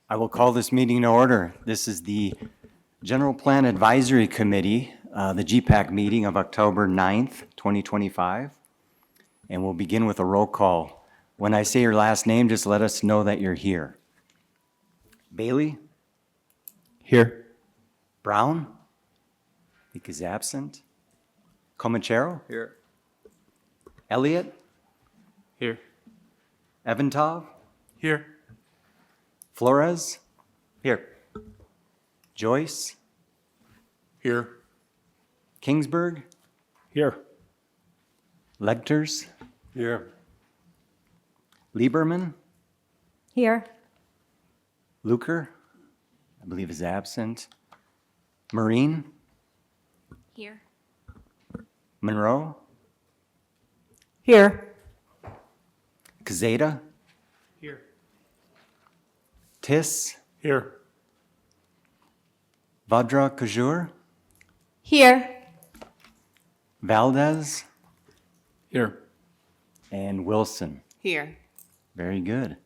I will call this meeting to order. This is the General Plan Advisory Committee, the GPAC meeting of October 9th, 2025. And we'll begin with a roll call. When I say your last name, just let us know that you're here. Bailey? Here. Brown? I think is absent. Comachero? Here. Elliott? Here. Evantov? Here. Flores? Here. Joyce? Here. Kingsburg? Here. Legters? Here. Lieberman? Here. Luker? I believe is absent. Marine? Here. Monroe? Here. Kazeta? Here. Tiss? Here. Vadra Kajur? Here. Valdez? Here. And Wilson. Here. Very good.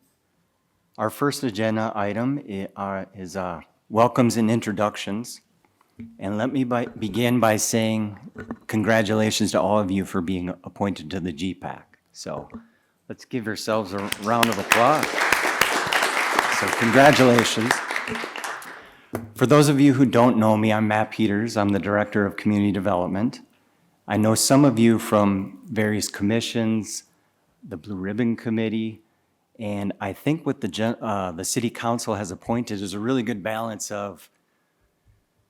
Our first agenda item is welcomes and introductions. And let me begin by saying congratulations to all of you for being appointed to the GPAC. So let's give yourselves a round of applause. So congratulations. For those of you who don't know me, I'm Matt Peters. I'm the Director of Community Development. I know some of you from various commissions, the Blue Ribbon Committee, and I think what the City Council has appointed is a really good balance of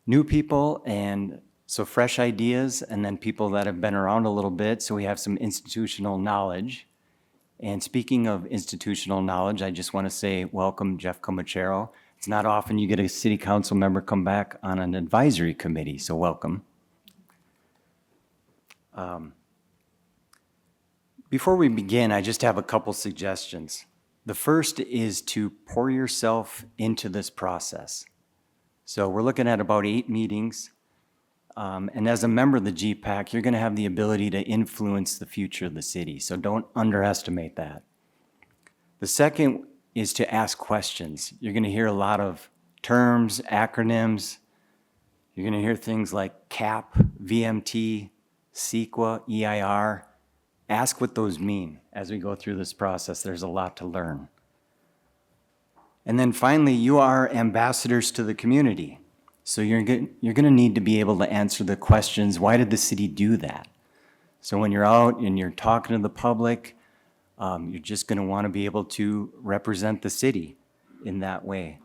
new people and so fresh ideas, and then people that have been around a little bit, so we have some institutional knowledge. And speaking of institutional knowledge, I just want to say welcome Jeff Comachero. It's not often you get a City Council member come back on an advisory committee, so welcome. Before we begin, I just have a couple suggestions. The first is to pour yourself into this process. So we're looking at about 8 meetings. And as a member of the GPAC, you're going to have the ability to influence the future of the city. So don't underestimate that. The second is to ask questions. You're going to hear a lot of terms, acronyms. You're going to hear things like CAP, VMT, CEQA, EIR. Ask what those mean as we go through this process. There's a lot to learn. And then finally, you are ambassadors to the community. So you're going to need to be able to answer the questions, why did the city do that? So when you're out and you're talking to the public, you're just going to want to be able to represent the city in that way.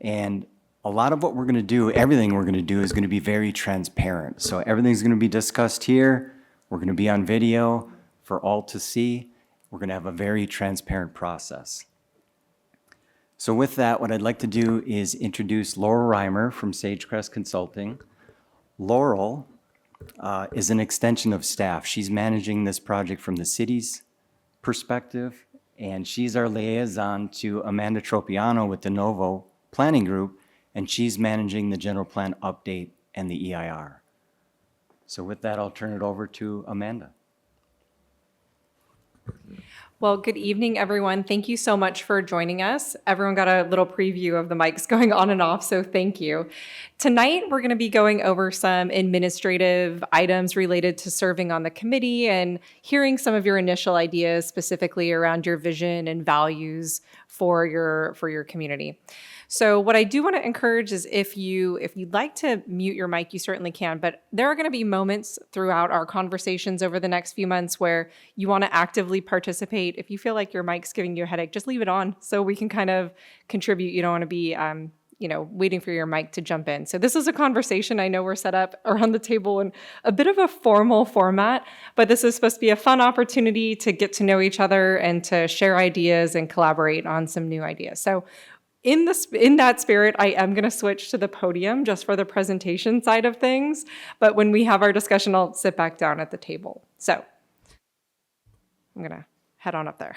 And a lot of what we're going to do, everything we're going to do is going to be very transparent. So everything's going to be discussed here. We're going to be on video for all to see. We're going to have a very transparent process. So with that, what I'd like to do is introduce Laurel Reimer from Sagecrest Consulting. Laurel is an extension of staff. She's managing this project from the city's perspective, and she's our liaison to Amanda Tropiano with the Novo Planning Group, and she's managing the general plan update and the EIR. So with that, I'll turn it over to Amanda. Well, good evening, everyone. Thank you so much for joining us. Everyone got a little preview of the mics going on and off, so thank you. Tonight, we're going to be going over some administrative items related to serving on the committee and hearing some of your initial ideas specifically around your vision and values for your community. So what I do want to encourage is if you'd like to mute your mic, you certainly can, but there are going to be moments throughout our conversations over the next few months where you want to actively participate. If you feel like your mic's giving you a headache, just leave it on so we can kind of contribute. You don't want to be waiting for your mic to jump in. So this is a conversation. I know we're set up around the table in a bit of a formal format, but this is supposed to be a fun opportunity to get to know each other and to share ideas and collaborate on some new ideas. So in that spirit, I am going to switch to the podium just for the presentation side of things. But when we have our discussion, I'll sit back down at the table. So I'm going to head on up there.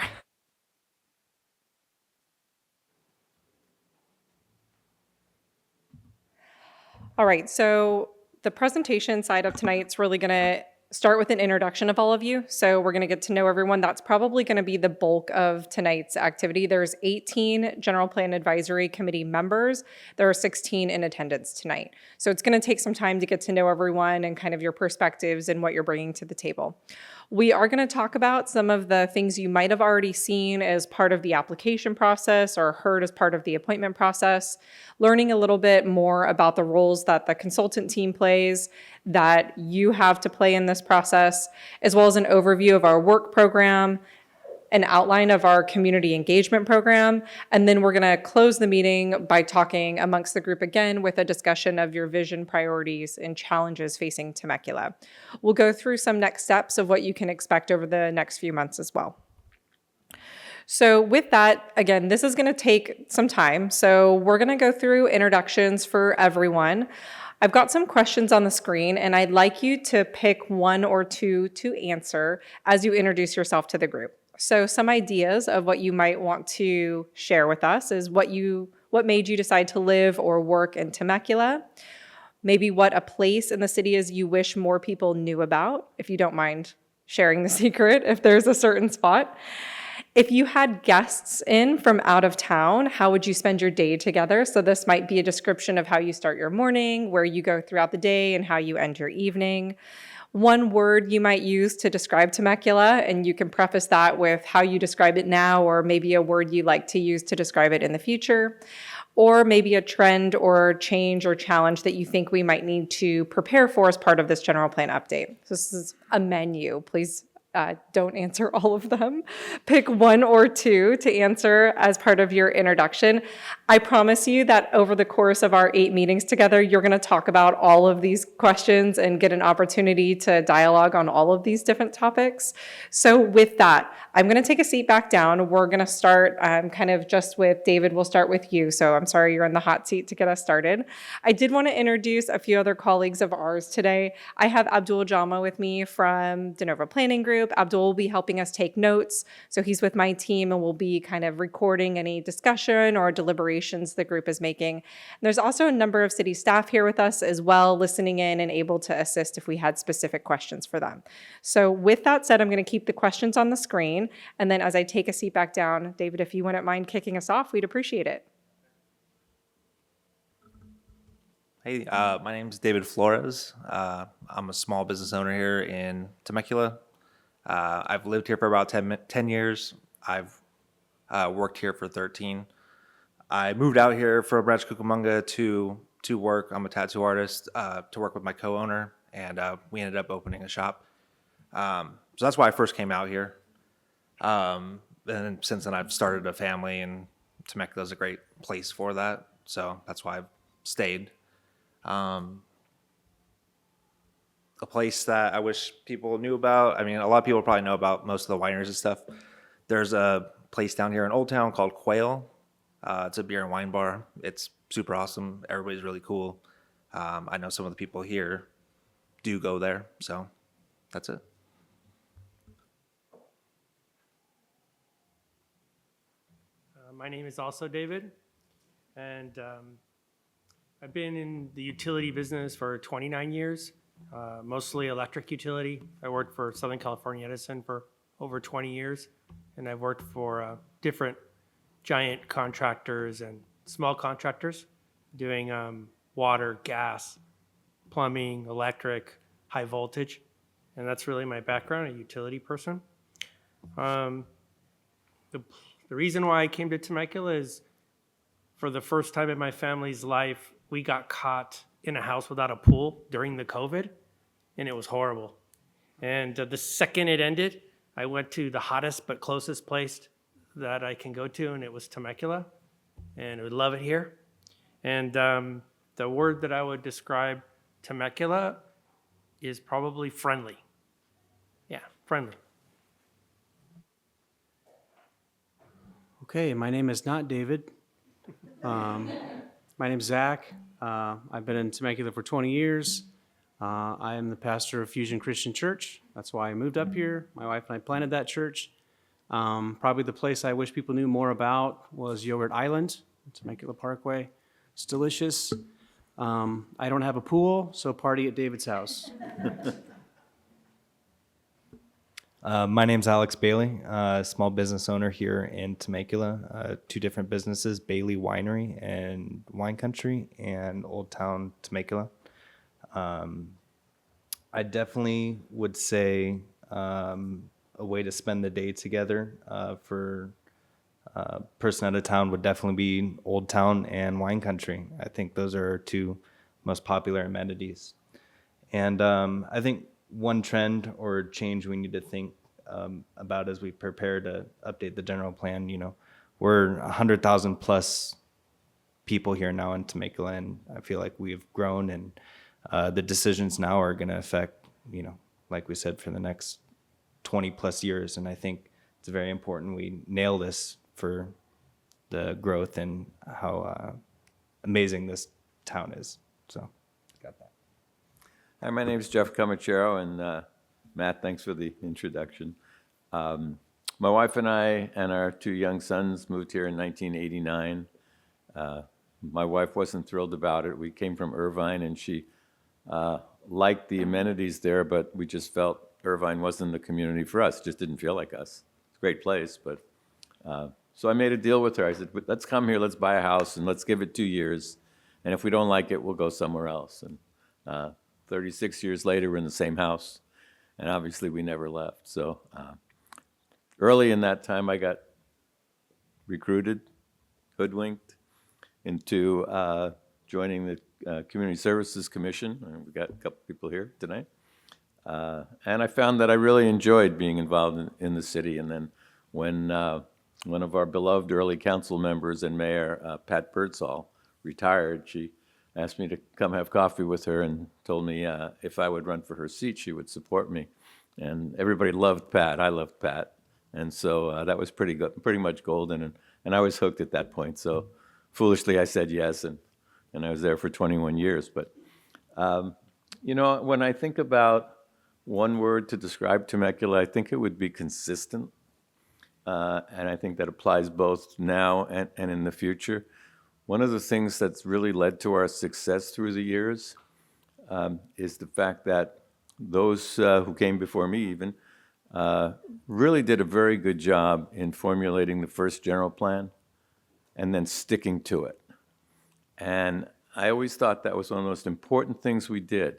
All right, so the presentation side of tonight's really going to start with an introduction of all of you. So we're going to get to know everyone. That's probably going to be the bulk of tonight's activity. There's 18 General Plan Advisory Committee members. There are 16 in attendance tonight. So it's going to take some time to get to know everyone and kind of your perspectives and what you're bringing to the table. We are going to talk about some of the things you might have already seen as part of the application process or heard as part of the appointment process, learning a little bit more about the roles that the consultant team plays, that you have to play in this process, as well as an overview of our work program, an outline of our community engagement program, and then we're going to close the meeting by talking amongst the group again with a discussion of your vision, priorities, and challenges facing Temecula. We'll go through some next steps of what you can expect over the next few months as well. So with that, again, this is going to take some time. So we're going to go through introductions for everyone. I've got some questions on the screen, and I'd like you to pick one or two to answer as you introduce yourself to the group. So some ideas of what you might want to share with us is what made you decide to live or work in Temecula, maybe what a place in the city is you wish more people knew about, if you don't mind sharing the secret, if there's a certain spot. If you had guests in from out of town, how would you spend your day together? So this might be a description of how you start your morning, where you go throughout the day, and how you end your evening. One word you might use to describe Temecula, and you can preface that with how you describe it now, or maybe a word you like to use to describe it in the future, or maybe a trend or change or challenge that you think we might need to prepare for as part of this general plan update. So this is a menu. Please don't answer all of them. Pick one or two to answer as part of your introduction. I promise you that over the course of our 8 meetings together, you're going to talk about all of these questions and get an opportunity to dialogue on all of these different topics. So with that, I'm going to take a seat back down. We're going to start kind of just with David. We'll start with you. So I'm sorry you're in the hot seat to get us started. I did want to introduce a few other colleagues of ours today. I have Abdul Jama with me from De Novo Planning Group. Abdul will be helping us take notes. So he's with my team and will be kind of recording any discussion or deliberations the group is making. And there's also a number of city staff here with us as well, listening in and able to assist if we had specific questions for them. So with that said, I'm going to keep the questions on the screen. And then as I take a seat back down, David, if you wouldn't mind kicking us off, we'd appreciate it. Hey, my name is David Flores. I'm a small business owner here in Temecula. I've lived here for about 10 years. I've worked here for 13. I moved out here from Rancho Cucamonga to work. I'm a tattoo artist, to work with my co-owner, and we ended up opening a shop. So that's why I first came out here. And since then, I've started a family, and Temecula is a great place for that. So that's why I've stayed. A place that I wish people knew about. I mean, a lot of people probably know about most of the wineries and stuff. There's a place down here in Old Town called Quail. It's a beer and wine bar. It's super awesome. Everybody's really cool. I know some of the people here do go there. So that's it. My name is also David, and I've been in the utility business for 29 years, mostly electric utility. I worked for Southern California Edison for over 20 years, and I've worked for different giant contractors and small contractors doing water, gas, plumbing, electric, high voltage, and that's really my background, a utility person. The reason why I came to Temecula is for the first time in my family's life, we got caught in a house without a pool during the COVID, and it was horrible. And the second it ended, I went to the hottest but closest place that I can go to, and it was Temecula, and I would love it here. And the word that I would describe Temecula is probably friendly. Yeah, friendly. Okay, my name is not David. My name is Zach. I've been in Temecula for 20 years. I am the pastor of Fusion Christian Church. That's why I moved up here. My wife and I planted that church. Probably the place I wish people knew more about was Yogurt Island, Temecula Parkway. It's delicious. I don't have a pool, so party at David's house. My name's Alex Bailey, small business owner here in Temecula. Two different businesses, Bailey Winery and Wine Country, and Old Town Temecula. I definitely would say a way to spend the day together for a person out of town would definitely be Old Town and Wine Country. I think those are our two most popular amenities. And I think one trend or change we need to think about as we prepare to update the general plan, we're 100,000 plus people here now in Temecula, and I feel like we've grown, and the decisions now are going to affect, like we said, for the next 20 plus years. And I think it's very important we nail this for the growth and how amazing this town is. So, got that. Hi, my name is Jeff Comachero, and Matt, thanks for the introduction. My wife and I and our two young sons moved here in 1989. My wife wasn't thrilled about it. We came from Irvine, and she liked the amenities there, but we just felt Irvine wasn't the community for us. It just didn't feel like us. It's a great place, but so I made a deal with her. I said, let's come here, let's buy a house, and let's give it 2 years. And if we don't like it, we'll go somewhere else. And 36 years later, we're in the same house, and obviously we never left. So early in that time, I got recruited, hoodwinked into joining the Community Services Commission. And we've got a couple people here tonight. And I found that I really enjoyed being involved in the city. And then when one of our beloved early council members and mayor, Pat Birdsall, retired, she asked me to come have coffee with her and told me if I would run for her seat, she would support me. And everybody loved Pat. I loved Pat. And so that was pretty much golden. And I was hooked at that point. So foolishly, I said yes. And I was there for 21 years. But, when I think about one word to describe Temecula, I think it would be consistent. And I think that applies both now and in the future. One of the things that's really led to our success through the years is the fact that those who came before me even really did a very good job in formulating the first general plan and then sticking to it. And I always thought that was one of the most important things we did.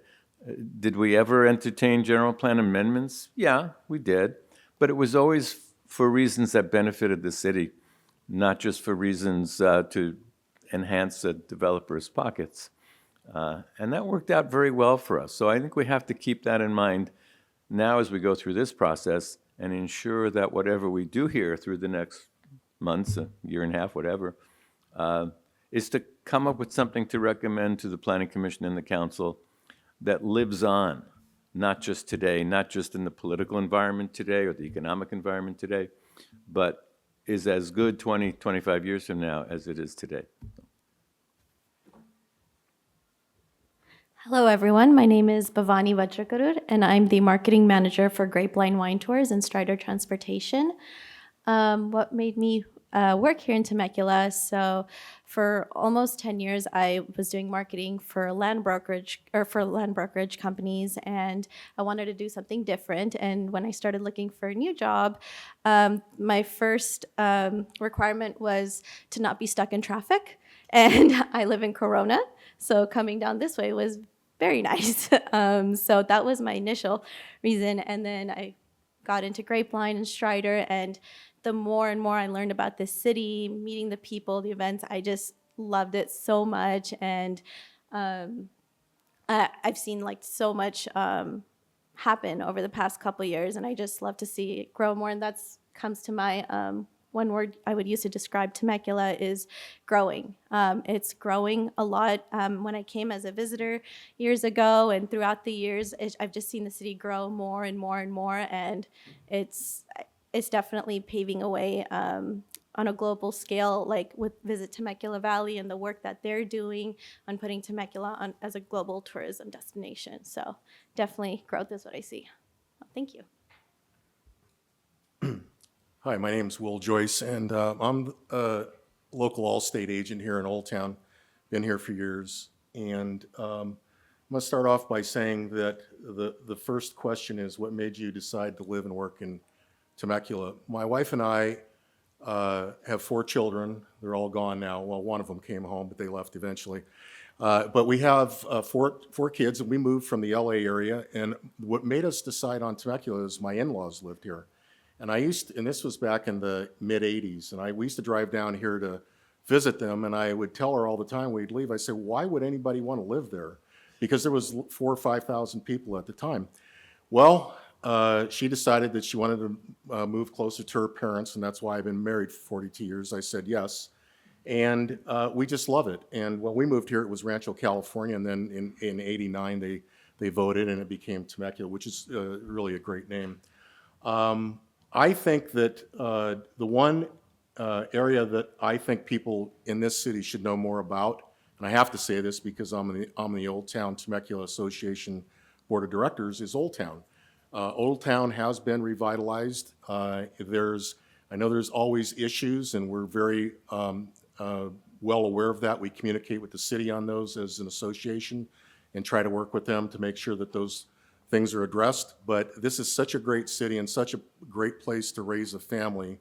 Did we ever entertain general plan amendments? Yeah, we did. But it was always for reasons that benefited the city, not just for reasons to enhance a developer's pockets. And that worked out very well for us. So I think we have to keep that in mind now as we go through this process and ensure that whatever we do here through the next months, a year and a half, whatever, is to come up with something to recommend to the Planning Commission and the Council that lives on, not just today, not just in the political environment today or the economic environment today, but is as good 20, 25 years from now as it is today. Hello, everyone. My name is Bhavani Vajrakarur, and I'm the marketing manager for Grapeline Wine Tours and Strider Transportation. What made me work here in Temecula? So, for almost 10 years, I was doing marketing for land brokerage companies, and I wanted to do something different. And when I started looking for a new job, my first requirement was to not be stuck in traffic. And I live in Corona, so coming down this way was very nice. So that was my initial reason. And then I got into Grapeline and Strider, and the more and more I learned about this city, meeting the people, the events, I just loved it so much. And I've seen so much happen over the past couple years, and I just love to see it grow more. And that's comes to my one word I would use to describe Temecula is growing. It's growing a lot. When I came as a visitor years ago and throughout the years, I've just seen the city grow more and more and more, and it's definitely paving a way on a global scale, like with Visit Temecula Valley and the work that they're doing on putting Temecula on as a global tourism destination. So definitely growth is what I see. Thank you. Hi, my name's Will Joyce, and I'm a local Allstate agent here in Old Town. Been here for years, and going to start off by saying that the first question is, what made you decide to live and work in Temecula? My wife and I have 4 children. They're all gone now. Well, one of them came home, but they left eventually. But we have four kids, and we moved from the LA area. And what made us decide on Temecula is my in-laws lived here. And and this was back in the mid 80s, and we used to drive down here to visit them, and I would tell her all the time we'd leave, I said, why would anybody want to live there? Because there was 4,000 or 5,000 people at the time. Well, she decided that she wanted to move closer to her parents, and that's why I've been married for 42 years. I said yes. And we just love it. And when we moved here, it was Rancho, California, and then in 89, they voted, and it became Temecula, which is really a great name. I think that the one area that I think people in this city should know more about, and I have to say this because I'm the Old Town Temecula Association Board of Directors, is Old Town. Old Town has been revitalized. I know there's always issues, and we're very well aware of that. We communicate with the city on those as an association and try to work with them to make sure that those things are addressed. But this is such a great city and such a great place to raise a family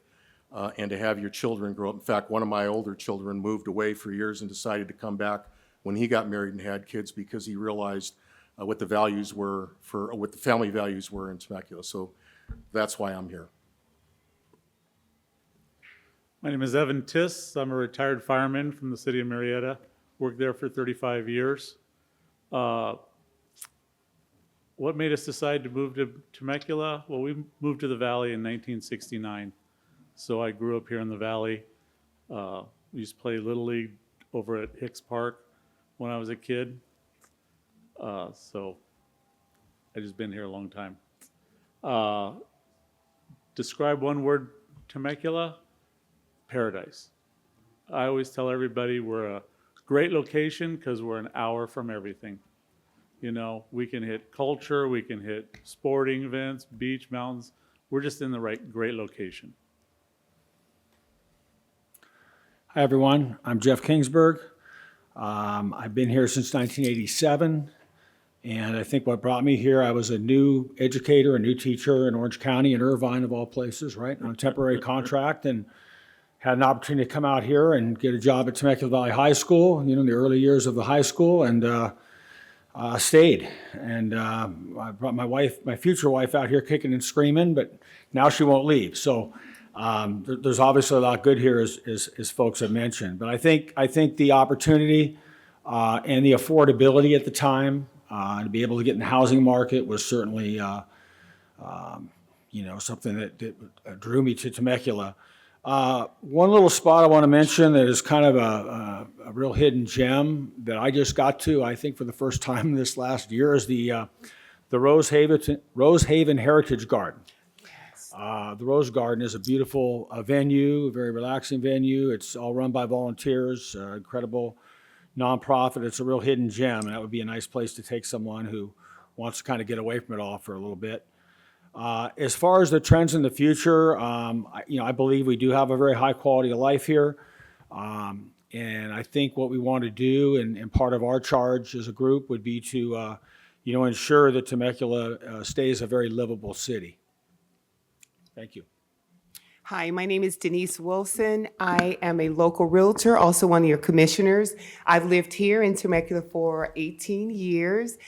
and to have your children grow up. In fact, one of my older children moved away for years and decided to come back when he got married and had kids because he realized what the family values were in Temecula. So that's why I'm here. My name is Evan Tiss. I'm a retired fireman from the city of Marietta. Worked there for 35 years. What made us decide to move to Temecula? Well, we moved to the Valley in 1969. So I grew up here in the Valley. We used to play Little League over at Hicks Park when I was a kid. So I've just been here a long time. Describe one word, Temecula: paradise. I always tell everybody we're a great location because we're an hour from everything. You know, we can hit culture, we can hit sporting events, beach, mountains. We're just in the great location. Hi, everyone. I'm Jeff Kingsburg. I've been here since 1987, and I think what brought me here, I was a new educator, a new teacher in Orange County, in Irvine of all places, right, on a temporary contract, and had an opportunity to come out here and get a job at Temecula Valley High School, in the early years of the high school, and stayed. And I brought my future wife out here kicking and screaming, but now she won't leave. So there's obviously a lot good here, as folks have mentioned. But I think the opportunity and the affordability at the time to be able to get in the housing market was certainly something that drew me to Temecula. One little spot I want to mention that is kind of a real hidden gem that I just got to, I think, for the first time this last year is the Rose Haven Heritage Garden. Yes. The Rose Garden is a beautiful venue, a very relaxing venue. It's all run by volunteers, incredible nonprofit. It's a real hidden gem, and that would be a nice place to take someone who wants to kind of get away from it all for a little bit. As far as the trends in the future, I believe we do have a very high quality of life here. And I think what we want to do, and part of our charge as a group, would be to, ensure that Temecula stays a very livable city. Thank you. Hi, my name is Denise Wilson. I am a local realtor, also one of your commissioners. I've lived here in Temecula for 18 years.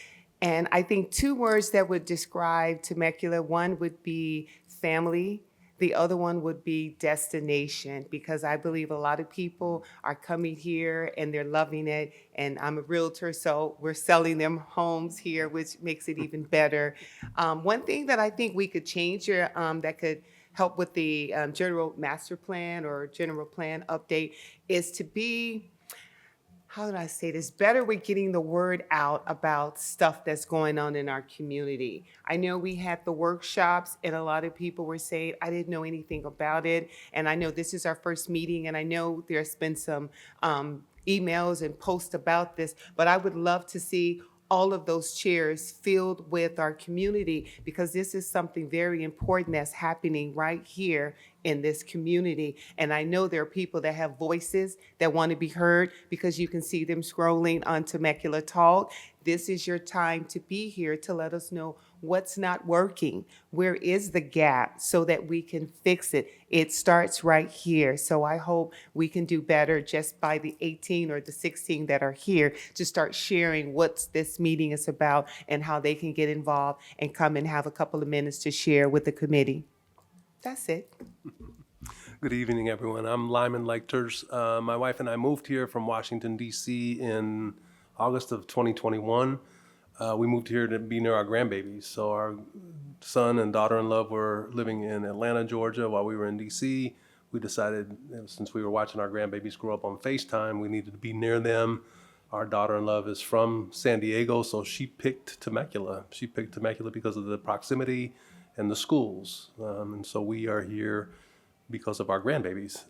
And I think 2 words that would describe Temecula, one would be family, the other one would be destination, because I believe a lot of people are coming here and they're loving it. And I'm a realtor, so we're selling them homes here, which makes it even better. One thing that I think we could change here that could help with the general master plan or general plan update is to be, how did I say this, better with getting the word out about stuff that's going on in our community. I know we had the workshops and a lot of people were saying, I didn't know anything about it. And I know this is our first meeting and I know there's been some emails and posts about this, but I would love to see all of those chairs filled with our community, because this is something very important that's happening right here in this community. And I know there are people that have voices that want to be heard, because you can see them scrolling on Temecula Talk. This is your time to be here to let us know what's not working, where is the gap, so that we can fix it. It starts right here. So I hope we can do better just by the 18 or the 16 that are here to start sharing what this meeting is about and how they can get involved and come and have a couple of minutes to share with the committee. That's it. Good evening, everyone. I'm Lyman Leichters. My wife and I moved here from Washington, D.C. in August of 2021. We moved here to be near our grandbabies. So our son and daughter-in-law were living in Atlanta, Georgia, while we were in D.C. We decided, since we were watching our grandbabies grow up on FaceTime, we needed to be near them. Our daughter-in-law is from San Diego, so she picked Temecula. She picked Temecula because of the proximity and the schools. And so we are here because of our grandbabies.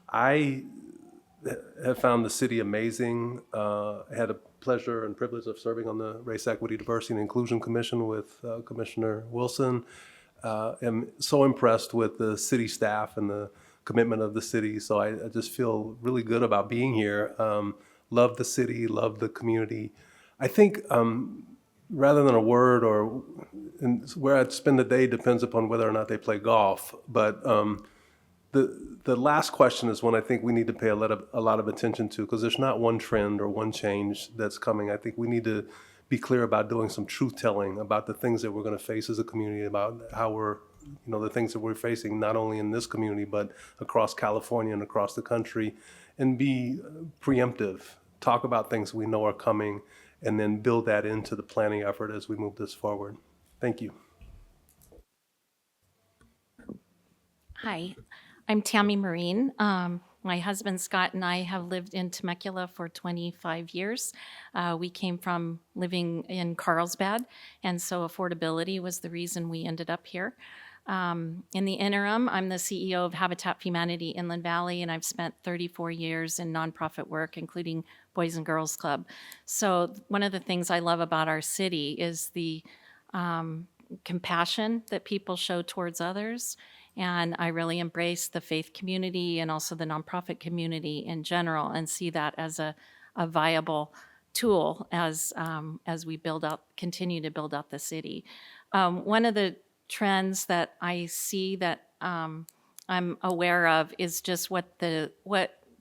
I have found the city amazing. Had a pleasure and privilege of serving on the Race, Equity, Diversity, and Inclusion Commission with Commissioner Wilson. Am so impressed with the city staff and the commitment of the city. So I just feel really good about being here. Love the city, love the community. I think rather than a word or where I'd spend the day depends upon whether or not they play golf. But the last question is one I think we need to pay a lot of attention to, because there's not one trend or one change that's coming. I think we need to be clear about doing some truth telling about the things that we're going to face as a community, about how we're, the things that we're facing, not only in this community, but across California and across the country, and be preemptive, talk about things we know are coming, and then build that into the planning effort as we move this forward. Thank you. Hi, I'm Tammy Marine. My husband Scott and I have lived in Temecula for 25 years. We came from living in Carlsbad, and so affordability was the reason we ended up here. In the interim, I'm the CEO of Habitat for Humanity Inland Valley, and I've spent 34 years in nonprofit work, including Boys and Girls Club. So one of the things I love about our city is the compassion that people show towards others. And I really embrace the faith community and also the nonprofit community in general, and see that as a viable tool as we continue to build out the city. One of the trends that I see that I'm aware of is just what the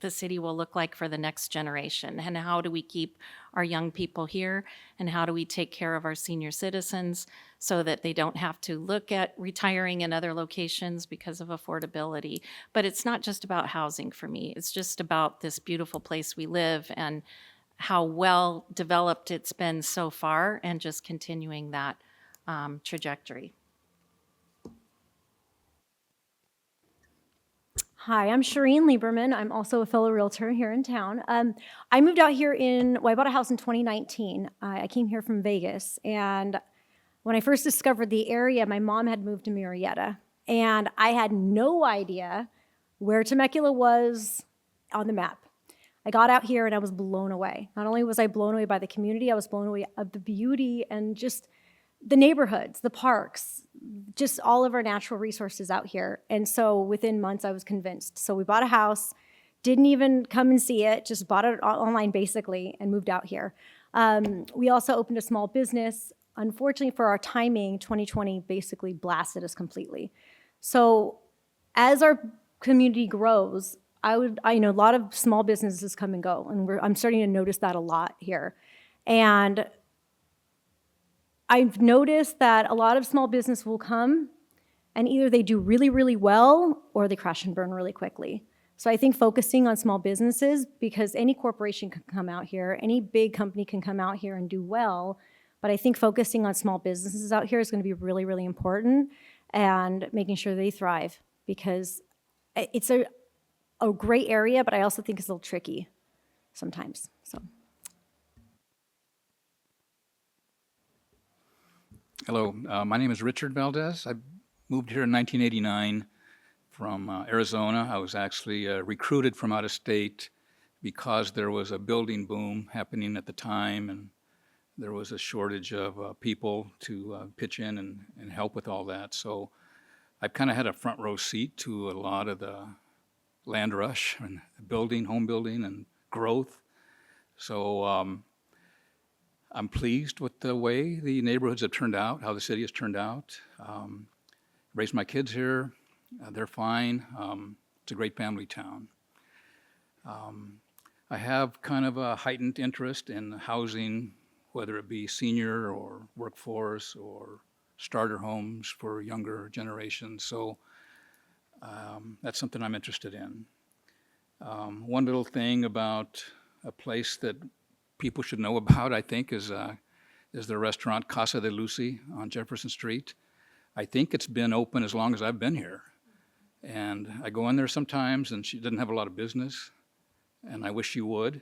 city will look like for the next generation, and how do we keep our young people here, and how do we take care of our senior citizens so that they don't have to look at retiring in other locations because of affordability. But it's not just about housing for me. It's just about this beautiful place we live and how well developed it's been so far, and just continuing that trajectory. Hi, I'm Shireen Lieberman. I'm also a fellow realtor here in town. I moved out here I bought a house in 2019. I came here from Vegas, and when I first discovered the area, my mom had moved to Murrieta, and I had no idea where Temecula was on the map. I got out here and I was blown away. Not only was I blown away by the community, I was blown away of the beauty and just the neighborhoods, the parks, just all of our natural resources out here. And so within months, I was convinced. So we bought a house, didn't even come and see it, just bought it online basically, and moved out here. We also opened a small business. Unfortunately for our timing, 2020 basically blasted us completely. So as our community grows, I know a lot of small businesses come and go, and I'm starting to notice that a lot here. And I've noticed that a lot of small business will come, and either they do really, really well, or they crash and burn really quickly. So I think focusing on small businesses, because any corporation can come out here, any big company can come out here and do well, but I think focusing on small businesses out here is going to be really, really important, and making sure they thrive, because it's a great area, but I also think it's a little tricky sometimes. So. Hello, my name is Richard Valdez. I moved here in 1989 from Arizona. I was actually recruited from out of state because there was a building boom happening at the time, and there was a shortage of people to pitch in and help with all that. So I've kind of had a front row seat to a lot of the land rush and building, home building and growth. So I'm pleased with the way the neighborhoods have turned out, how the city has turned out. Raised my kids here. They're fine. It's a great family town. I have kind of a heightened interest in housing, whether it be senior or workforce or starter homes for younger generations. So that's something I'm interested in. One little thing about a place that people should know about, I think, is the restaurant Casa de Lucy on Jefferson Street. I think it's been open as long as I've been here. And I go in there sometimes, and she doesn't have a lot of business, and I wish she would.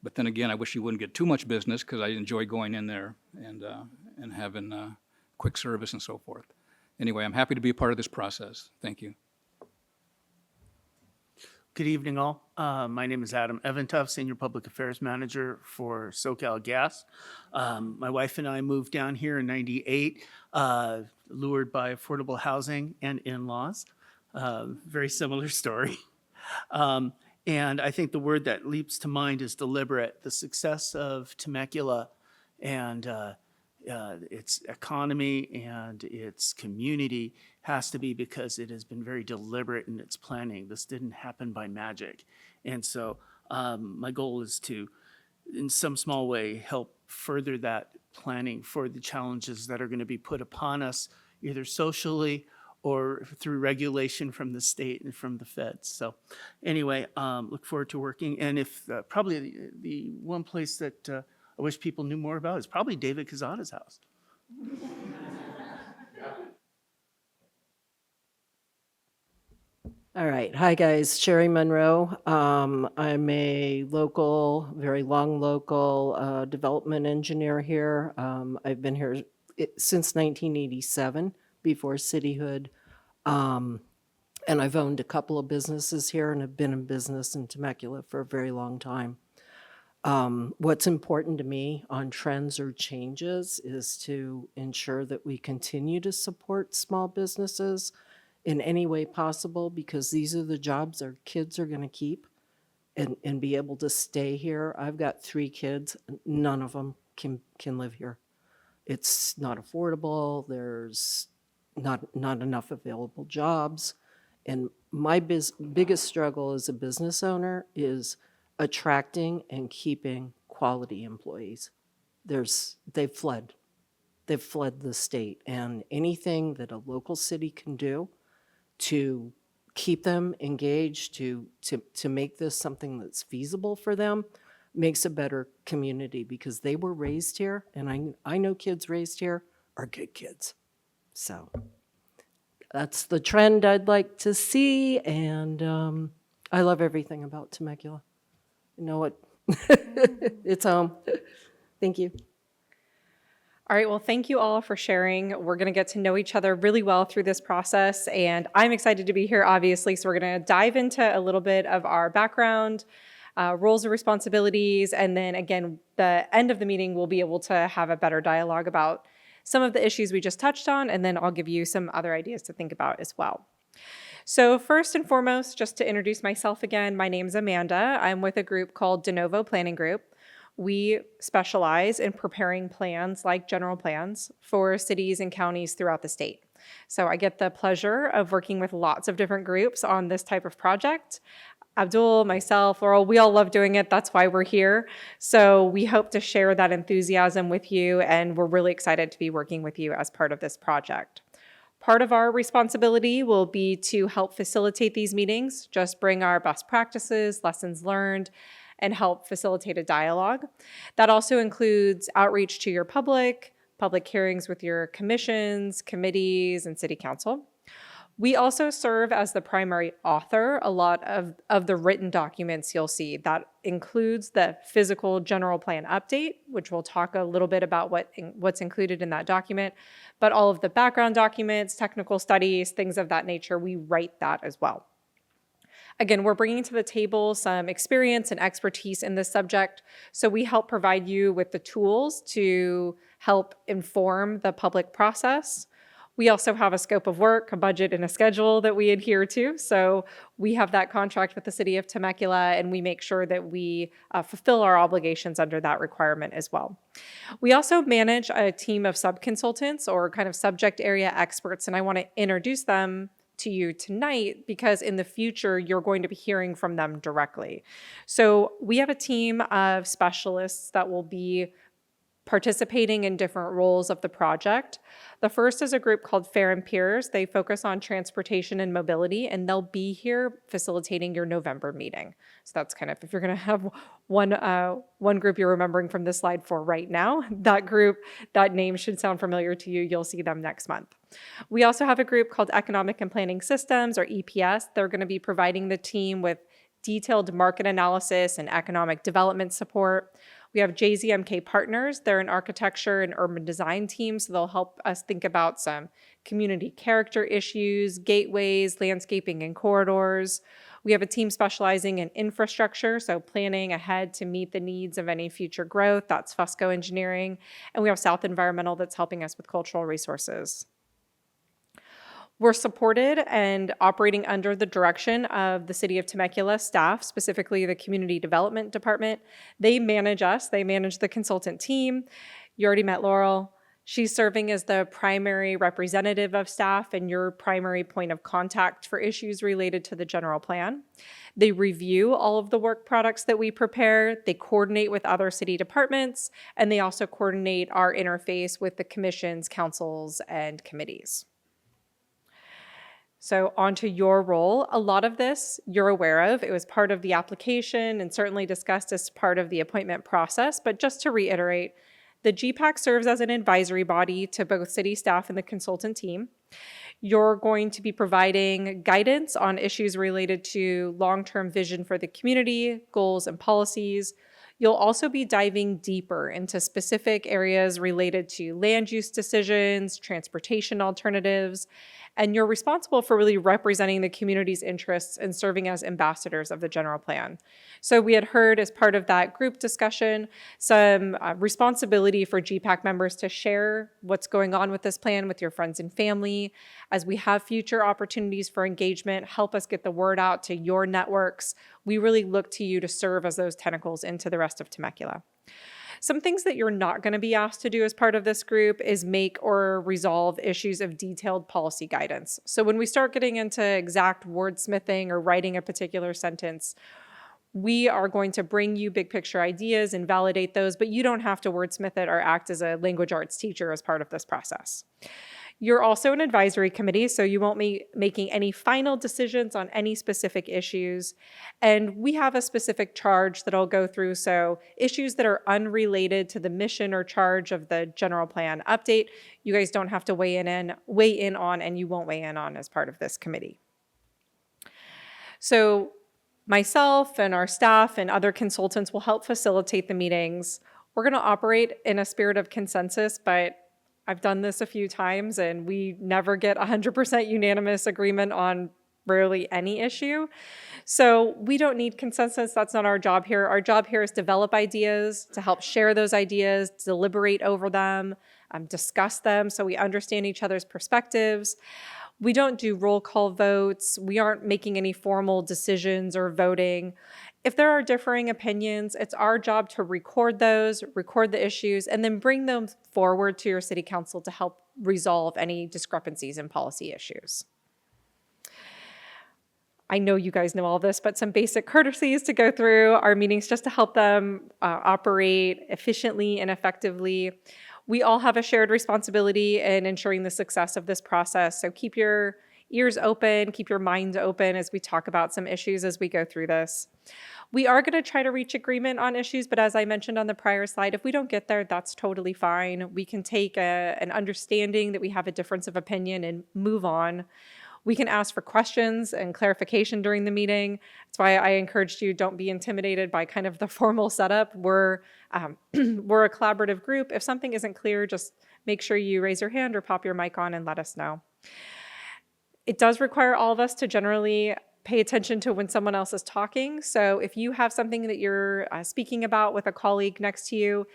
But then again, I wish she wouldn't get too much business because I enjoy going in there and having quick service and so forth. Anyway, I'm happy to be a part of this process. Thank you. Good evening, all. My name is Adam Eventuff, Senior Public Affairs Manager for SoCal Gas. My wife and I moved down here in '98, lured by affordable housing and in-laws. Very similar story. And I think the word that leaps to mind is deliberate. The success of Temecula and its economy and its community has to be because it has been very deliberate in its planning. This didn't happen by magic. And so my goal is to, in some small way, help further that planning for the challenges that are going to be put upon us, either socially or through regulation from the state and from the feds. So anyway, look forward to working. And if probably the one place that I wish people knew more about is probably David Quezada's house. All right. Hi, guys. Sherry Monroe. I'm a local, very long local development engineer here. I've been here since 1987, before cityhood. And I've owned a couple of businesses here and have been in business in Temecula for a very long time. What's important to me on trends or changes is to ensure that we continue to support small businesses in any way possible, because these are the jobs our kids are going to keep and be able to stay here. I've got 3 kids. None of them can live here. It's not affordable. There's not enough available jobs. And my biggest struggle as a business owner is attracting and keeping quality employees. They've fled the state, and anything that a local city can do to keep them engaged, to make this something that's feasible for them, makes a better community, because they were raised here, and I know kids raised here are good kids. So that's the trend I'd like to see, and I love everything about Temecula. You know what? It's home. Thank you. All right, well, thank you all for sharing. We're going to get to know each other really well through this process, and I'm excited to be here, obviously, so we're going to dive into a little bit of our background, roles and responsibilities, and then again, the end of the meeting, we'll be able to have a better dialogue about some of the issues we just touched on, and then I'll give you some other ideas to think about as well. So first and foremost, just to introduce myself again, my name's Amanda. I'm with a group called De Novo Planning Group. We specialize in preparing plans like general plans for cities and counties throughout the state. So I get the pleasure of working with lots of different groups on this type of project. Abdul, myself, Laurel, we all love doing it. That's why we're here. So we hope to share that enthusiasm with you, and we're really excited to be working with you as part of this project. Part of our responsibility will be to help facilitate these meetings, just bring our best practices, lessons learned, and help facilitate a dialogue. That also includes outreach to your public hearings with your commissions, committees, and city council. We also serve as the primary author a lot of the written documents you'll see. That includes the physical general plan update, which we'll talk a little bit about what's included in that document, but all of the background documents, technical studies, things of that nature, we write that as well. Again, we're bringing to the table some experience and expertise in this subject, so we help provide you with the tools to help inform the public process. We also have a scope of work, a budget, and a schedule that we adhere to. So we have that contract with the city of Temecula, and we make sure that we fulfill our obligations under that requirement as well. We also manage a team of sub-consultants or kind of subject area experts, and I want to introduce them to you tonight because in the future you're going to be hearing from them directly. So we have a team of specialists that will be participating in different roles of the project. The first is a group called Fair and Peers. They focus on transportation and mobility, and they'll be here facilitating your November meeting. So that's kind of, if you're going to have one group you're remembering from this slide for right now, that group, that name should sound familiar to you. You'll see them next month. We also have a group called Economic and Planning Systems, or EPS. They're going to be providing the team with detailed market analysis and economic development support. We have JZMK Partners. They're an architecture and urban design team, so they'll help us think about some community character issues, gateways, landscaping, and corridors. We have a team specializing in infrastructure, so planning ahead to meet the needs of any future growth. That's Fusco Engineering. And we have South Environmental that's helping us with cultural resources. We're supported and operating under the direction of the City of Temecula staff, specifically the Community Development Department. They manage us, they manage the consultant team. You already met Laurel. She's serving as the primary representative of staff and your primary point of contact for issues related to the general plan. They review all of the work products that we prepare. They coordinate with other city departments, and they also coordinate our interface with the commissions, councils, and committees. So onto your role. A lot of this you're aware of. It was part of the application and certainly discussed as part of the appointment process. But just to reiterate, the GPAC serves as an advisory body to both city staff and the consultant team. You're going to be providing guidance on issues related to long-term vision for the community, goals and policies. You'll also be diving deeper into specific areas related to land use decisions, transportation alternatives, and you're responsible for really representing the community's interests and serving as ambassadors of the general plan. So we had heard as part of that group discussion some responsibility for GPAC members to share what's going on with this plan with your friends and family. As we have future opportunities for engagement, help us get the word out to your networks. We really look to you to serve as those tentacles into the rest of Temecula. Some things that you're not going to be asked to do as part of this group is make or resolve issues of detailed policy guidance. So when we start getting into exact wordsmithing or writing a particular sentence, we are going to bring you big picture ideas and validate those, but you don't have to wordsmith it or act as a language arts teacher as part of this process. You're also an advisory committee, so you won't be making any final decisions on any specific issues. And we have a specific charge that I'll go through. So issues that are unrelated to the mission or charge of the general plan update, you guys don't have to weigh in on, and you won't weigh in on as part of this committee. So myself and our staff and other consultants will help facilitate the meetings. We're going to operate in a spirit of consensus, but I've done this a few times and we never get 100% unanimous agreement on rarely any issue. So we don't need consensus. That's not our job here. Our job here is develop ideas, to help share those ideas, deliberate over them, discuss them so we understand each other's perspectives. We don't do roll call votes. We aren't making any formal decisions or voting. If there are differing opinions, it's our job to record those, record the issues, and then bring them forward to your city council to help resolve any discrepancies in policy issues. I know you guys know all this, but some basic courtesies to go through our meetings just to help them operate efficiently and effectively. We all have a shared responsibility in ensuring the success of this process, so keep your ears open, keep your minds open as we talk about some issues as we go through this. We are going to try to reach agreement on issues, but as I mentioned on the prior slide, if we don't get there, that's totally fine. We can take an understanding that we have a difference of opinion and move on. We can ask for questions and clarification during the meeting. That's why I encouraged you, don't be intimidated by kind of the formal setup. We're a collaborative group. If something isn't clear, just make sure you raise your hand or pop your mic on and let us know. It does require all of us to generally pay attention to when someone else is talking. So if you have something that you're speaking about with a colleague next to you,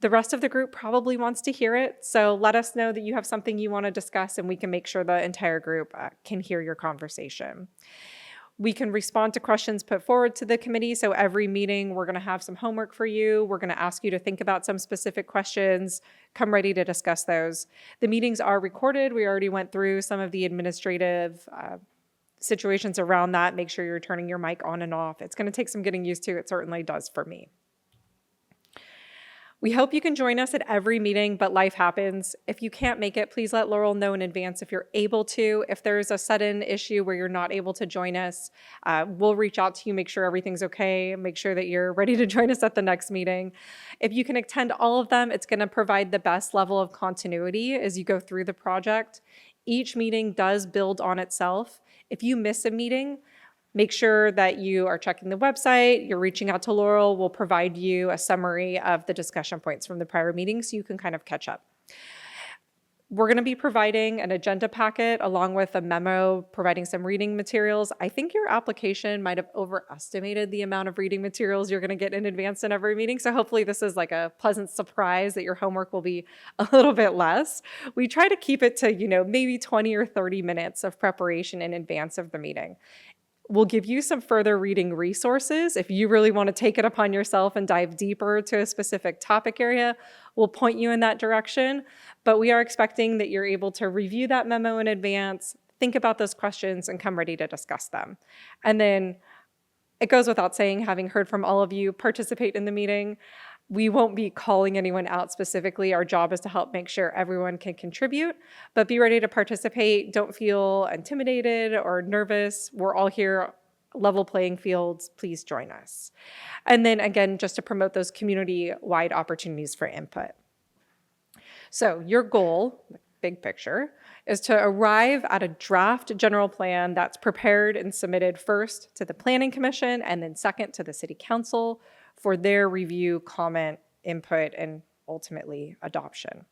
the rest of the group probably wants to hear it. So let us know that you have something you want to discuss, and we can make sure the entire group can hear your conversation. We can respond to questions put forward to the committee. So every meeting, we're going to have some homework for you. We're going to ask you to think about some specific questions. Come ready to discuss those. The meetings are recorded. We already went through some of the administrative situations around that. Make sure you're turning your mic on and off. It's going to take some getting used to. It certainly does for me. We hope you can join us at every meeting, but life happens. If you can't make it, please let Laurel know in advance if you're able to. If there's a sudden issue where you're not able to join us, we'll reach out to you, make sure everything's okay, make sure that you're ready to join us at the next meeting. If you can attend all of them, it's going to provide the best level of continuity as you go through the project. Each meeting does build on itself. If you miss a meeting, make sure that you are checking the website, you're reaching out to Laurel. We'll provide you a summary of the discussion points from the prior meeting so you can kind of catch up. We're going to be providing an agenda packet along with a memo providing some reading materials. I think your application might have overestimated the amount of reading materials you're going to get in advance in every meeting. So hopefully this is like a pleasant surprise that your homework will be a little bit less. We try to keep it to, maybe 20 or 30 minutes of preparation in advance of the meeting. We'll give you some further reading resources. If you really want to take it upon yourself and dive deeper to a specific topic area, we'll point you in that direction. But we are expecting that you're able to review that memo in advance, think about those questions, and come ready to discuss them. And then it goes without saying, having heard from all of you, participate in the meeting. We won't be calling anyone out specifically. Our job is to help make sure everyone can contribute, but be ready to participate. Don't feel intimidated or nervous. We're all here, level playing fields. Please join us. And then again, just to promote those community-wide opportunities for input. So your goal, big picture, is to arrive at a draft general plan that's prepared and submitted first to the Planning Commission and then second to the City Council for their review, comment, input, and ultimately adoption.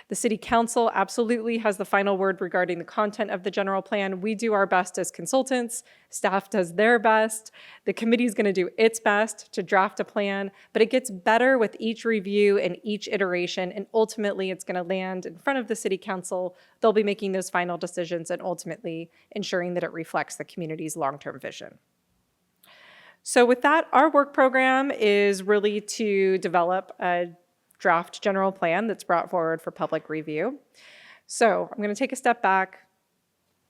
The City Council absolutely has the final word regarding the content of the general plan. We do our best as consultants, staff does their best, the committee is going to do its best to draft a plan, but it gets better with each review and each iteration, and ultimately it's going to land in front of the City Council. They'll be making those final decisions and ultimately ensuring that it reflects the community's long-term vision. So with that, our work program is really to develop a draft general plan that's brought forward for public review. So I'm going to take a step back,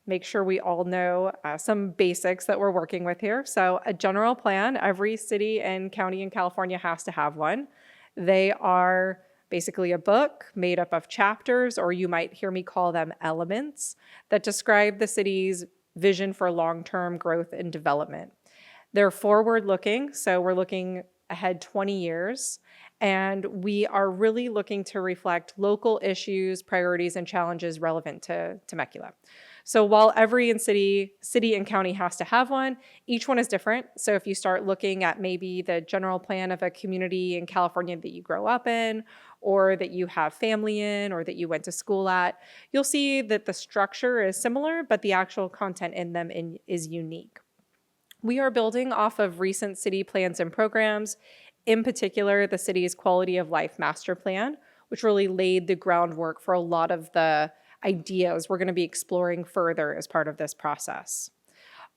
make sure we all know some basics that we're working with here. So a general plan, every city and county in California has to have one. They are basically a book made up of chapters, or you might hear me call them elements, that describe the city's vision for long-term growth and development. They're forward-looking, so we're looking ahead 20 years, and we are really looking to reflect local issues, priorities, and challenges relevant to Temecula. So while every city and county has to have one, each one is different. So if you start looking at maybe the general plan of a community in California that you grow up in, or that you have family in, or that you went to school at, you'll see that the structure is similar, but the actual content in them is unique. We are building off of recent city plans and programs, in particular the city's quality of life master plan, which really laid the groundwork for a lot of the ideas we're going to be exploring further as part of this process.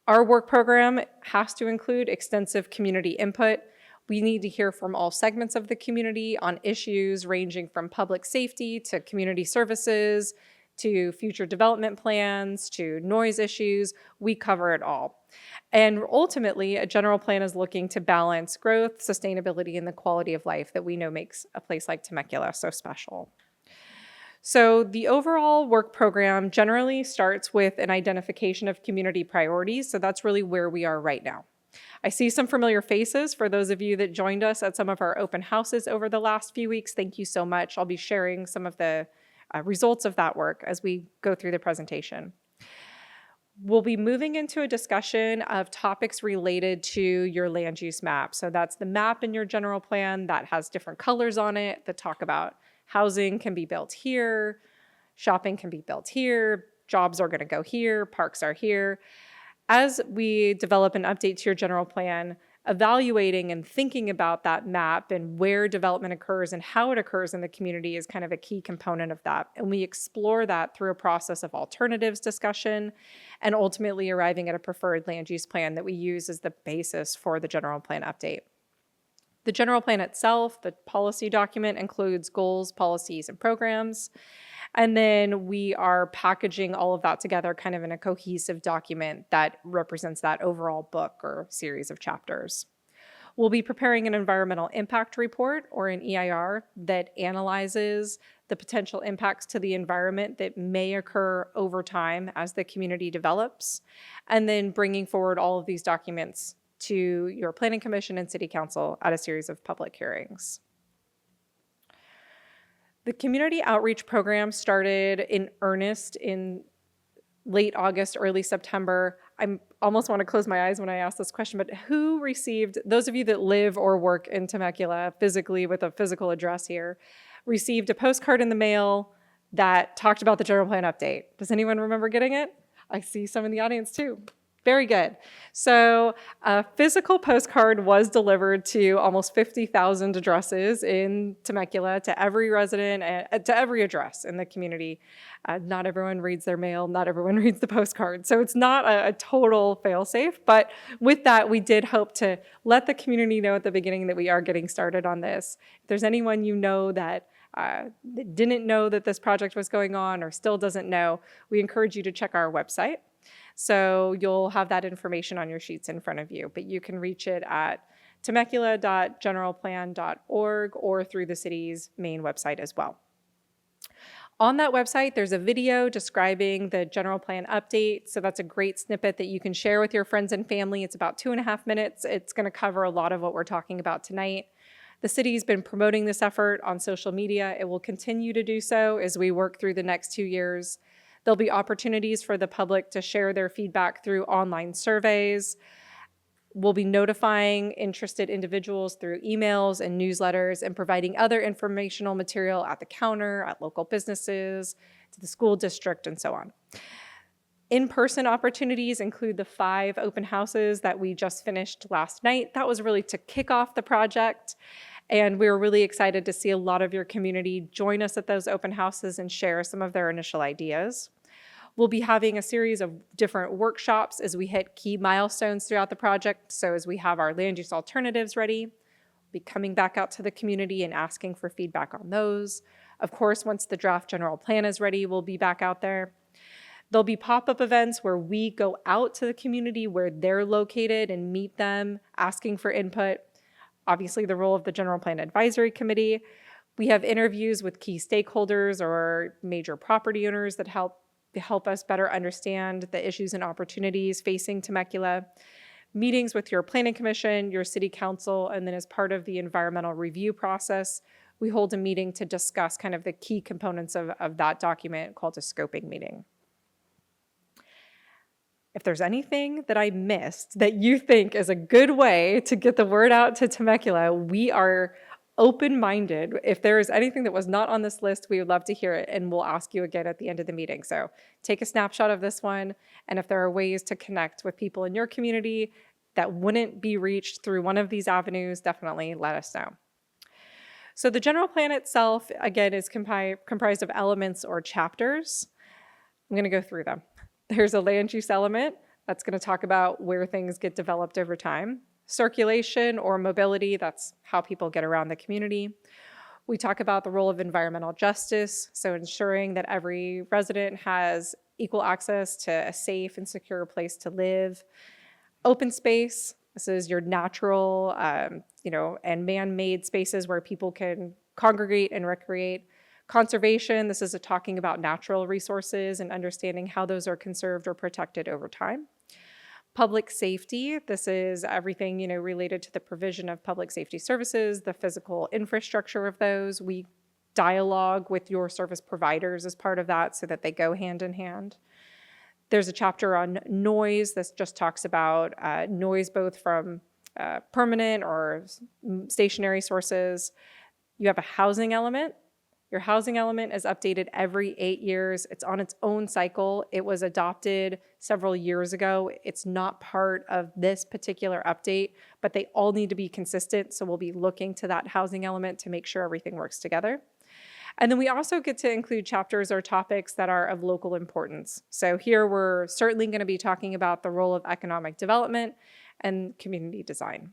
Our work program has to include extensive community input. We need to hear from all segments of the community on issues ranging from public safety to community services, to future development plans, to noise issues. We cover it all. And ultimately, a general plan is looking to balance growth, sustainability, and the quality of life that we know makes a place like Temecula so special. So the overall work program generally starts with an identification of community priorities. So that's really where we are right now. I see some familiar faces for those of you that joined us at some of our open houses over the last few weeks. Thank you so much. I'll be sharing some of the results of that work as we go through the presentation. We'll be moving into a discussion of topics related to your land use map. So that's the map in your general plan that has different colors on it that talk about housing can be built here, shopping can be built here, jobs are going to go here, parks are here. As we develop an update to your general plan, evaluating and thinking about that map and where development occurs and how it occurs in the community is kind of a key component of that. And we explore that through a process of alternatives discussion and ultimately arriving at a preferred land use plan that we use as the basis for the general plan update. The general plan itself, the policy document, includes goals, policies, and programs. And then we are packaging all of that together kind of in a cohesive document that represents that overall book or series of chapters. We'll be preparing an environmental impact report, or an EIR, that analyzes the potential impacts to the environment that may occur over time as the community develops, and then bringing forward all of these documents to your Planning Commission and City Council at a series of public hearings. The community outreach program started in earnest in late August, early September. I almost want to close my eyes when I ask this question, but who received, those of you that live or work in Temecula physically with a physical address here, received a postcard in the mail that talked about the general plan update? Does anyone remember getting it? I see some in the audience too. Very good. So a physical postcard was delivered to almost 50,000 addresses in Temecula, to every resident, to every address in the community. Not everyone reads their mail, not everyone reads the postcard. So it's not a total fail-safe, but with that, we did hope to let the community know at the beginning that we are getting started on this. If there's anyone you know that didn't know that this project was going on or still doesn't know, we encourage you to check our website. So you'll have that information on your sheets in front of you, but you can reach it at temecula.generalplan.org or through the city's main website as well. On that website, there's a video describing the general plan update. So that's a great snippet that you can share with your friends and family. It's about 2.5 minutes. It's going to cover a lot of what we're talking about tonight. The city's been promoting this effort on social media. It will continue to do so as we work through the next 2 years. There'll be opportunities for the public to share their feedback through online surveys. We'll be notifying interested individuals through emails and newsletters and providing other informational material at the counter, at local businesses, to the school district, and so on. In-person opportunities include the 5 open houses that we just finished last night. That was really to kick off the project. And we were really excited to see a lot of your community join us at those open houses and share some of their initial ideas. We'll be having a series of different workshops as we hit key milestones throughout the project. So as we have our land use alternatives ready, we'll be coming back out to the community and asking for feedback on those. Of course, once the draft general plan is ready, we'll be back out there. There'll be pop-up events where we go out to the community where they're located and meet them, asking for input. Obviously, the role of the General Plan Advisory Committee. We have interviews with key stakeholders or major property owners that help us better understand the issues and opportunities facing Temecula. Meetings with your Planning Commission, your City Council, and then as part of the environmental review process, we hold a meeting to discuss kind of the key components of that document called a scoping meeting. If there's anything that I missed that you think is a good way to get the word out to Temecula, we are open-minded. If there is anything that was not on this list, we would love to hear it, and we'll ask you again at the end of the meeting. So take a snapshot of this one, and if there are ways to connect with people in your community that wouldn't be reached through one of these avenues, definitely let us know. So the general plan itself, again, is comprised of elements or chapters. I'm going to go through them. There's a land use element that's going to talk about where things get developed over time. Circulation or mobility, that's how people get around the community. We talk about the role of environmental justice, so ensuring that every resident has equal access to a safe and secure place to live. Open space, this is your natural, and man-made spaces where people can congregate and recreate. Conservation, this is talking about natural resources and understanding how those are conserved or protected over time. Public safety, this is everything related to the provision of public safety services, the physical infrastructure of those. We dialogue with your service providers as part of that so that they go hand in hand. There's a chapter on noise. This just talks about noise both from permanent or stationary sources. You have a housing element. Your housing element is updated every 8 years. It's on its own cycle. It was adopted several years ago. It's not part of this particular update, but they all need to be consistent. So we'll be looking to that housing element to make sure everything works together. And then we also get to include chapters or topics that are of local importance. So here we're certainly going to be talking about the role of economic development and community design.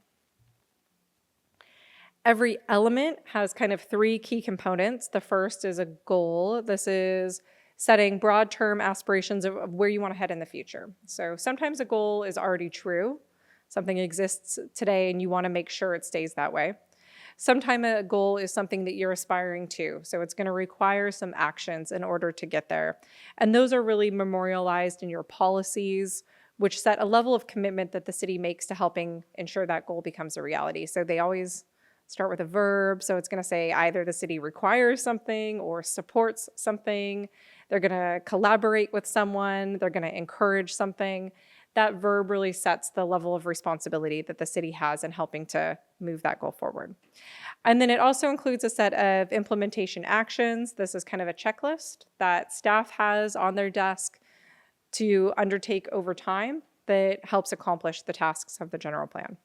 Every element has kind of 3 key components. The first is a goal. This is setting broad term aspirations of where you want to head in the future. So sometimes a goal is already true. Something exists today and you want to make sure it stays that way. Sometimes a goal is something that you're aspiring to. So it's going to require some actions in order to get there. And those are really memorialized in your policies, which set a level of commitment that the city makes to helping ensure that goal becomes a reality. So they always start with a verb. So it's going to say either the city requires something or supports something. They're going to collaborate with someone. They're going to encourage something. That verb really sets the level of responsibility that the city has in helping to move that goal forward. And then it also includes a set of implementation actions. This is kind of a checklist that staff has on their desk to undertake over time that helps accomplish the tasks of the general plan.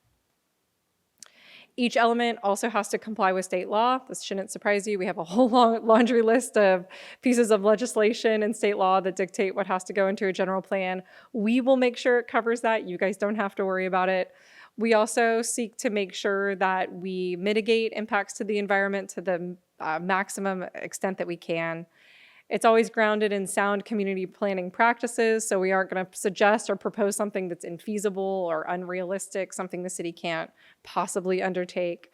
Each element also has to comply with state law. This shouldn't surprise you. We have a whole long laundry list of pieces of legislation and state law that dictate what has to go into a general plan. We will make sure it covers that. You guys don't have to worry about it. We also seek to make sure that we mitigate impacts to the environment to the maximum extent that we can. It's always grounded in sound community planning practices, so we aren't going to suggest or propose something that's infeasible or unrealistic, something the city can't possibly undertake.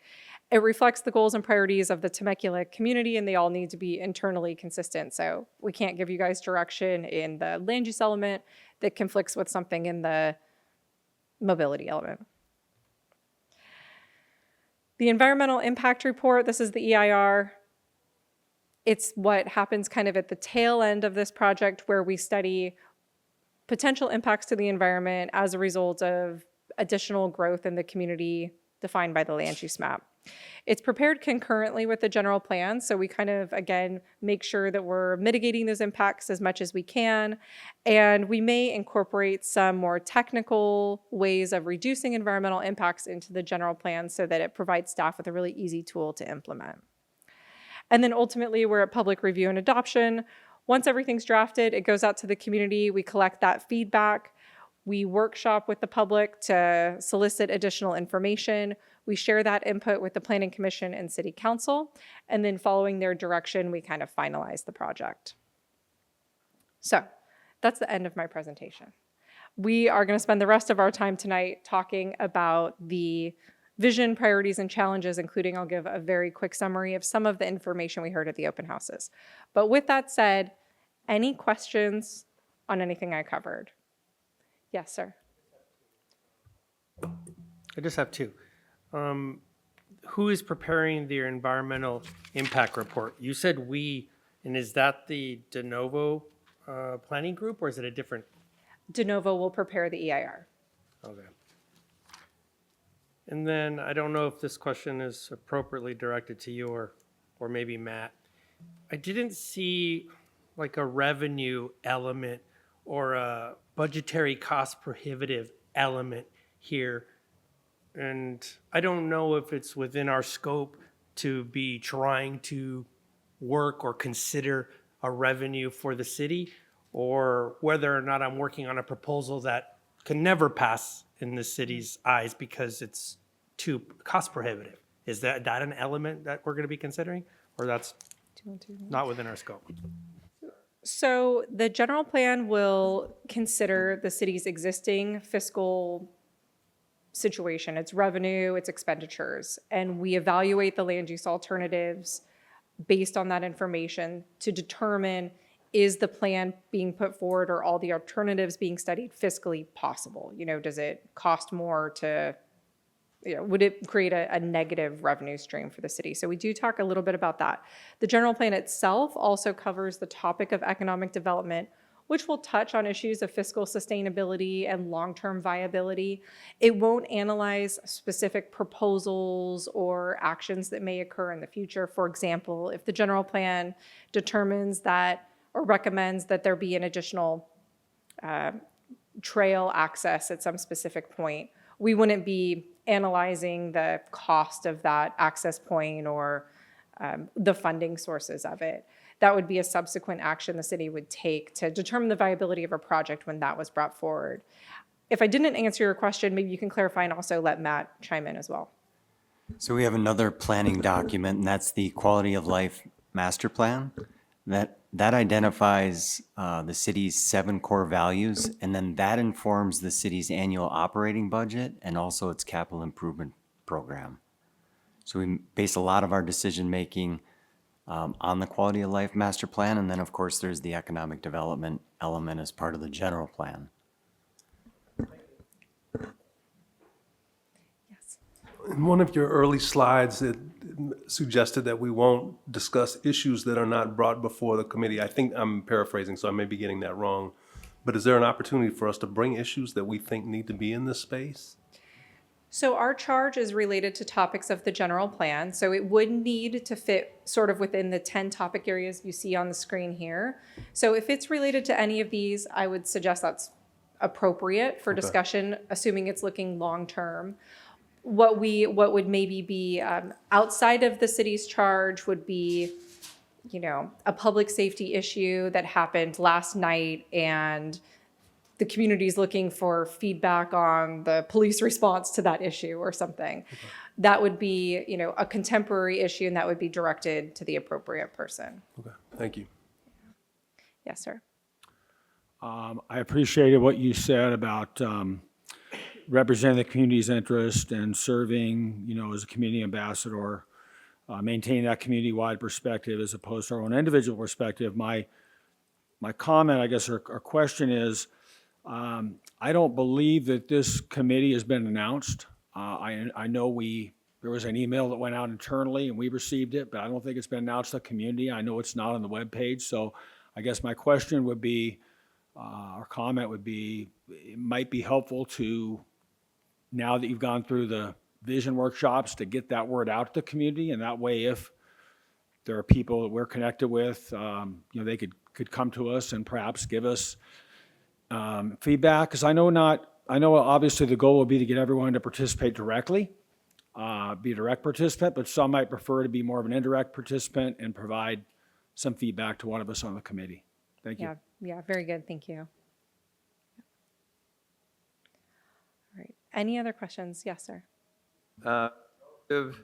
It reflects the goals and priorities of the Temecula community, and they all need to be internally consistent. So we can't give you guys direction in the land use element that conflicts with something in the mobility element. The environmental impact report, this is the EIR. It's what happens kind of at the tail end of this project where we study potential impacts to the environment as a result of additional growth in the community defined by the land use map. It's prepared concurrently with the general plan, so we kind of, again, make sure that we're mitigating those impacts as much as we can, and we may incorporate some more technical ways of reducing environmental impacts into the general plan so that it provides staff with a really easy tool to implement. And then ultimately, we're at public review and adoption. Once everything's drafted, it goes out to the community. We collect that feedback. We workshop with the public to solicit additional information. We share that input with the Planning Commission and City Council. And then following their direction, we kind of finalize the project. So that's the end of my presentation. We are going to spend the rest of our time tonight talking about the vision, priorities, and challenges, including I'll give a very quick summary of some of the information we heard at the open houses. But with that said, any questions on anything I covered? Yes, sir. I just have 2. Who is preparing the environmental impact report? You said we, and is that the de novo planning group, or is it a different? De novo will prepare the EIR. Okay. And then I don't know if this question is appropriately directed to you or maybe Matt. I didn't see like a revenue element or a budgetary cost prohibitive element here. And I don't know if it's within our scope to be trying to work or consider a revenue for the city, or whether or not I'm working on a proposal that can never pass in the city's eyes because it's too cost prohibitive. Is that an element that we're going to be considering, or that's not within our scope? So the general plan will consider the city's existing fiscal situation, its revenue, its expenditures, and we evaluate the land use alternatives based on that information to determine, is the plan being put forward or all the alternatives being studied fiscally possible? You know, does it cost more to, would it create a negative revenue stream for the city? So we do talk a little bit about that. The general plan itself also covers the topic of economic development, which will touch on issues of fiscal sustainability and long-term viability. It won't analyze specific proposals or actions that may occur in the future. For example, if the general plan determines that or recommends that there be an additional trail access at some specific point, we wouldn't be analyzing the cost of that access point or the funding sources of it. That would be a subsequent action the city would take to determine the viability of a project when that was brought forward. If I didn't answer your question, maybe you can clarify and also let Matt chime in as well. So we have another planning document, and that's the Quality of Life Master Plan. That identifies the city's 7 core values, and then that informs the city's annual operating budget and also its capital improvement program. So we base a lot of our decision-making on the Quality of Life Master Plan, and then, of course, there's the economic development element as part of the general plan. In one of your early slides, it suggested that we won't discuss issues that are not brought before the committee. I think I'm paraphrasing, so I may be getting that wrong. But is there an opportunity for us to bring issues that we think need to be in this space? So our charge is related to topics of the general plan. So it would need to fit sort of within the 10 topic areas you see on the screen here. So if it's related to any of these, I would suggest that's appropriate for discussion, assuming it's looking long-term. What would maybe be outside of the city's charge would be, a public safety issue that happened last night and the community's looking for feedback on the police response to that issue or something. Okay. That would be, a contemporary issue, and that would be directed to the appropriate person. Okay, thank you. Yes, sir. I appreciated what you said about representing the community's interest and serving, as a community ambassador, maintaining that community-wide perspective as opposed to our own individual perspective. My comment, I guess, or question is, I don't believe that this committee has been announced. I know there was an email that went out internally and we received it, but I don't think it's been announced to the community. I know it's not on the webpage. So I guess my question would be, our comment would be, it might be helpful to, now that you've gone through the vision workshops, to get that word out to the community. And that way, if there are people that we're connected with, they could come to us and perhaps give us feedback. Because I know obviously the goal would be to get everyone to participate directly, be a direct participant, but some might prefer to be more of an indirect participant and provide some feedback to one of us on the committee. Thank you. Yeah, very good. Thank you. All right. Any other questions? Yes, sir. Relative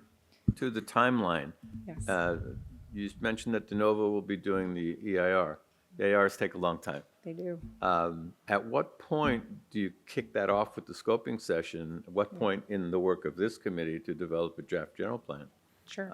to the timeline, Yes. You mentioned that De Novo will be doing the EIR. The EIRs take a long time. They do. At what point do you kick that off with the scoping session? At what point in the work of this committee to develop a draft general plan? Sure.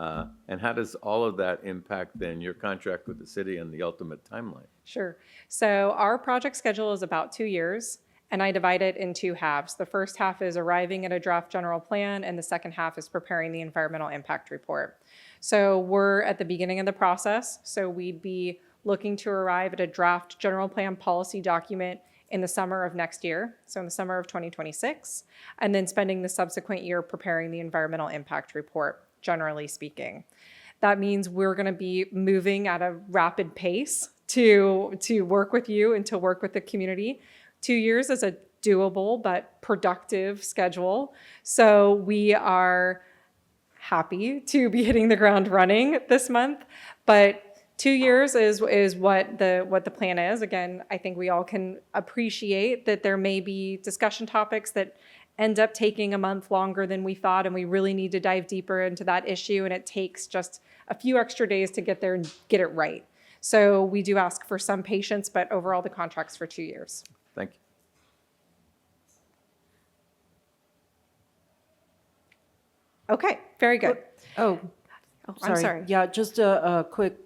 And how does all of that impact then your contract with the city and the ultimate timeline? Sure. So our project schedule is about 2 years, and I divide it in 2 halves. The first half is arriving at a draft general plan, and the second half is preparing the environmental impact report. So we're at the beginning of the process, so we'd be looking to arrive at a draft general plan policy document in the summer of next year, so in the summer of 2026, and then spending the subsequent year preparing the environmental impact report, generally speaking. That means we're going to be moving at a rapid pace to work with you and to work with the community. 2 years is a doable but productive schedule, so we are happy to be hitting the ground running this month, but 2 years is what the plan is. Again, I think we all can appreciate that there may be discussion topics that end up taking a month longer than we thought, and we really need to dive deeper into that issue, and it takes just a few extra days to get there and get it right. So we do ask for some patience, but overall the contract's for 2 years. Thank you. Okay, very good. I'm sorry. Yeah, just a quick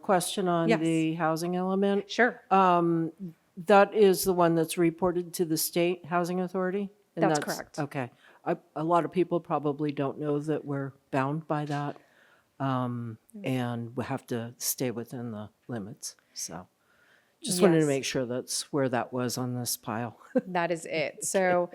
question on Yes. the housing element. Sure. That is the one that's reported to the state housing authority? And That's correct. Okay. A lot of people probably don't know that we're bound by that, and we have to stay within the limits. So Just wanted to Yes. make sure that's where that was on this pile. That is it. So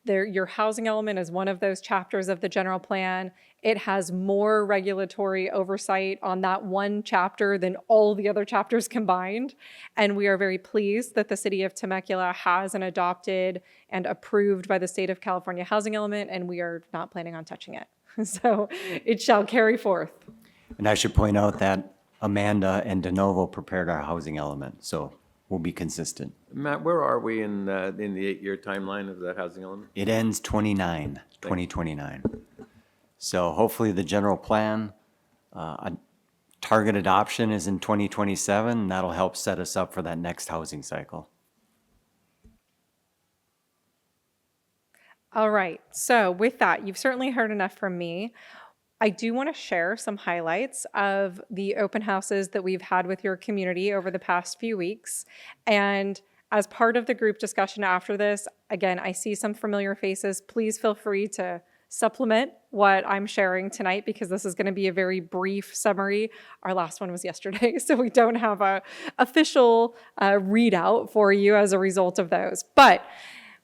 there, your housing element is one of those chapters of the general plan. It has more regulatory oversight on that one chapter than all the other chapters combined. And we are very pleased that the city of Temecula has an adopted and approved by the state of California housing element, and we are not planning on touching it. So it shall carry forth. And I should point out that Amanda and DeNovo prepared our housing element, so we'll be consistent. Matt, where are we in the 8-year timeline of that housing element? It ends 2029. So hopefully the general plan, a target adoption is in 2027, and that'll help set us up for that next housing cycle. All right. So with that, you've certainly heard enough from me. I do want to share some highlights of the open houses that we've had with your community over the past few weeks. And as part of the group discussion after this, again, I see some familiar faces. Please feel free to supplement what I'm sharing tonight, because this is going to be a very brief summary. Our last one was yesterday, so we don't have a official readout for you as a result of those. But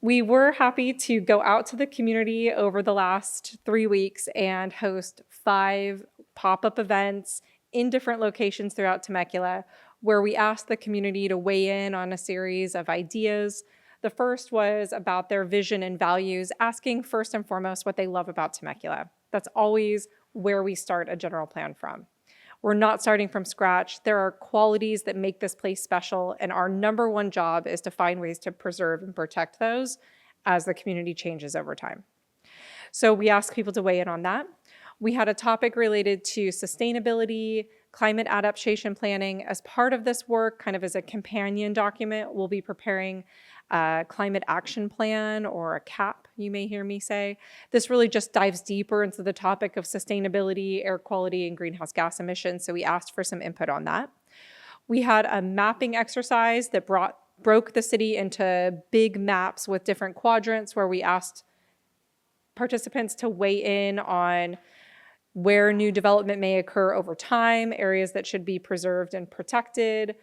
we were happy to go out to the community over the last 3 weeks and host 5 pop-up events in different locations throughout Temecula, where we asked the community to weigh in on a series of ideas. The first was about their vision and values, asking first and foremost what they love about Temecula. That's always where we start a general plan from. We're not starting from scratch. There are qualities that make this place special, and our number one job is to find ways to preserve and protect those as the community changes over time. So we asked people to weigh in on that. We had a topic related to sustainability, climate adaptation planning. As part of this work, kind of as a companion document, we'll be preparing a climate action plan, or a CAP, you may hear me say. This really just dives deeper into the topic of sustainability, air quality, and greenhouse gas emissions, so we asked for some input on that. We had a mapping exercise that broke the city into big maps with different quadrants, where we asked participants to weigh in on where new development may occur over time, areas that should be preserved and protected,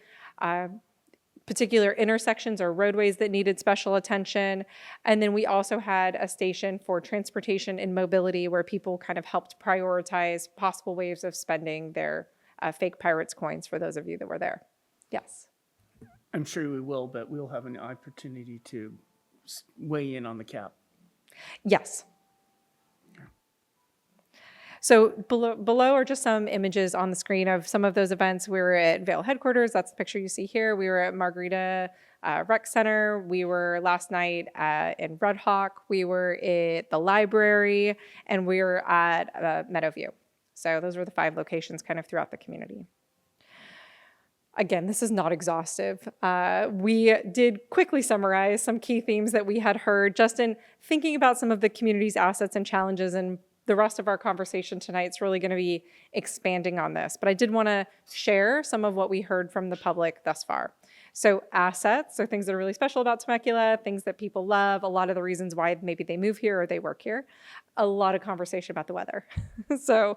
particular intersections or roadways that needed special attention. And then we also had a station for transportation and mobility, where people kind of helped prioritize possible ways of spending their fake Pirates coins, for those of you that were there. Yes. I'm sure we will, but we'll have an opportunity to weigh in on the cap. Yes. So below are just some images on the screen of some of those events. We were at Vail headquarters. That's the picture you see here. We were at Margarita Rec Center. We were last night in Red Hawk. We were at the library, and we were at Meadowview. So those were the 5 locations kind of throughout the community. Again, this is not exhaustive. We did quickly summarize some key themes that we had heard just in thinking about some of the community's assets and challenges, and the rest of our conversation tonight is really going to be expanding on this. But I did want to share some of what we heard from the public thus far. So assets are things that are really special about Temecula, things that people love, a lot of the reasons why maybe they move here or they work here. A lot of conversation about the weather. So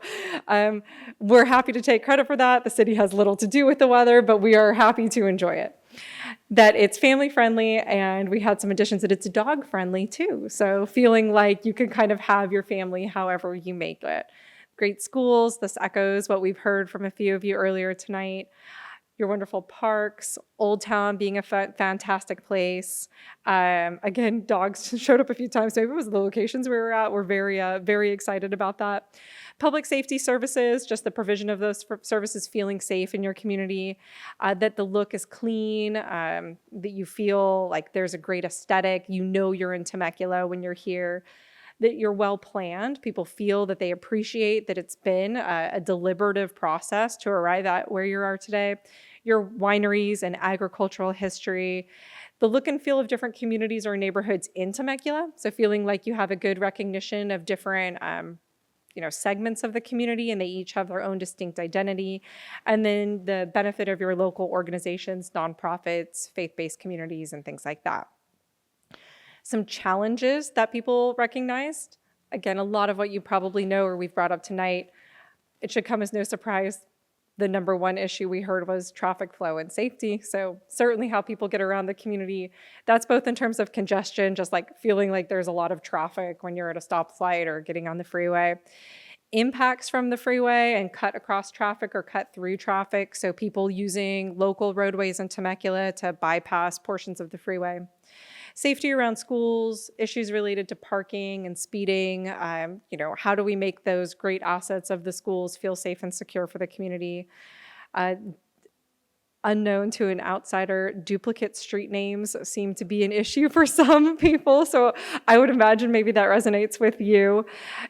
we're happy to take credit for that. The city has little to do with the weather, but we are happy to enjoy it. That it's family friendly, and we had some additions that it's dog friendly too. So feeling like you can kind of have your family however you make it. Great schools, this echoes what we've heard from a few of you earlier tonight. Your wonderful parks, Old Town being a fantastic place. Again, dogs showed up a few times. Maybe it was the locations we were at. We're very excited about that. Public safety services, just the provision of those services, feeling safe in your community, that the look is clean, that you feel like there's a great aesthetic. You know you're in Temecula when you're here, that you're well planned. People feel that they appreciate that it's been a deliberative process to arrive at where you are today. Your wineries and agricultural history, the look and feel of different communities or neighborhoods in Temecula. So feeling like you have a good recognition of different segments of the community, and they each have their own distinct identity. And then the benefit of your local organizations, nonprofits, faith-based communities, and things like that. Some challenges that people recognized. Again, a lot of what you probably know or we've brought up tonight. It should come as no surprise. the number one issue we heard was traffic flow and safety. So certainly how people get around the community, that's both in terms of congestion, just like feeling like there's a lot of traffic when you're at a stoplight or getting on the freeway. Impacts from the freeway and cut across traffic or cut through traffic. So people using local roadways in Temecula to bypass portions of the freeway. Safety around schools, issues related to parking and speeding. How do we make those great assets of the schools feel safe and secure for the community? Unknown to an outsider, duplicate street names seem to be an issue for some people. So I would imagine maybe that resonates with you.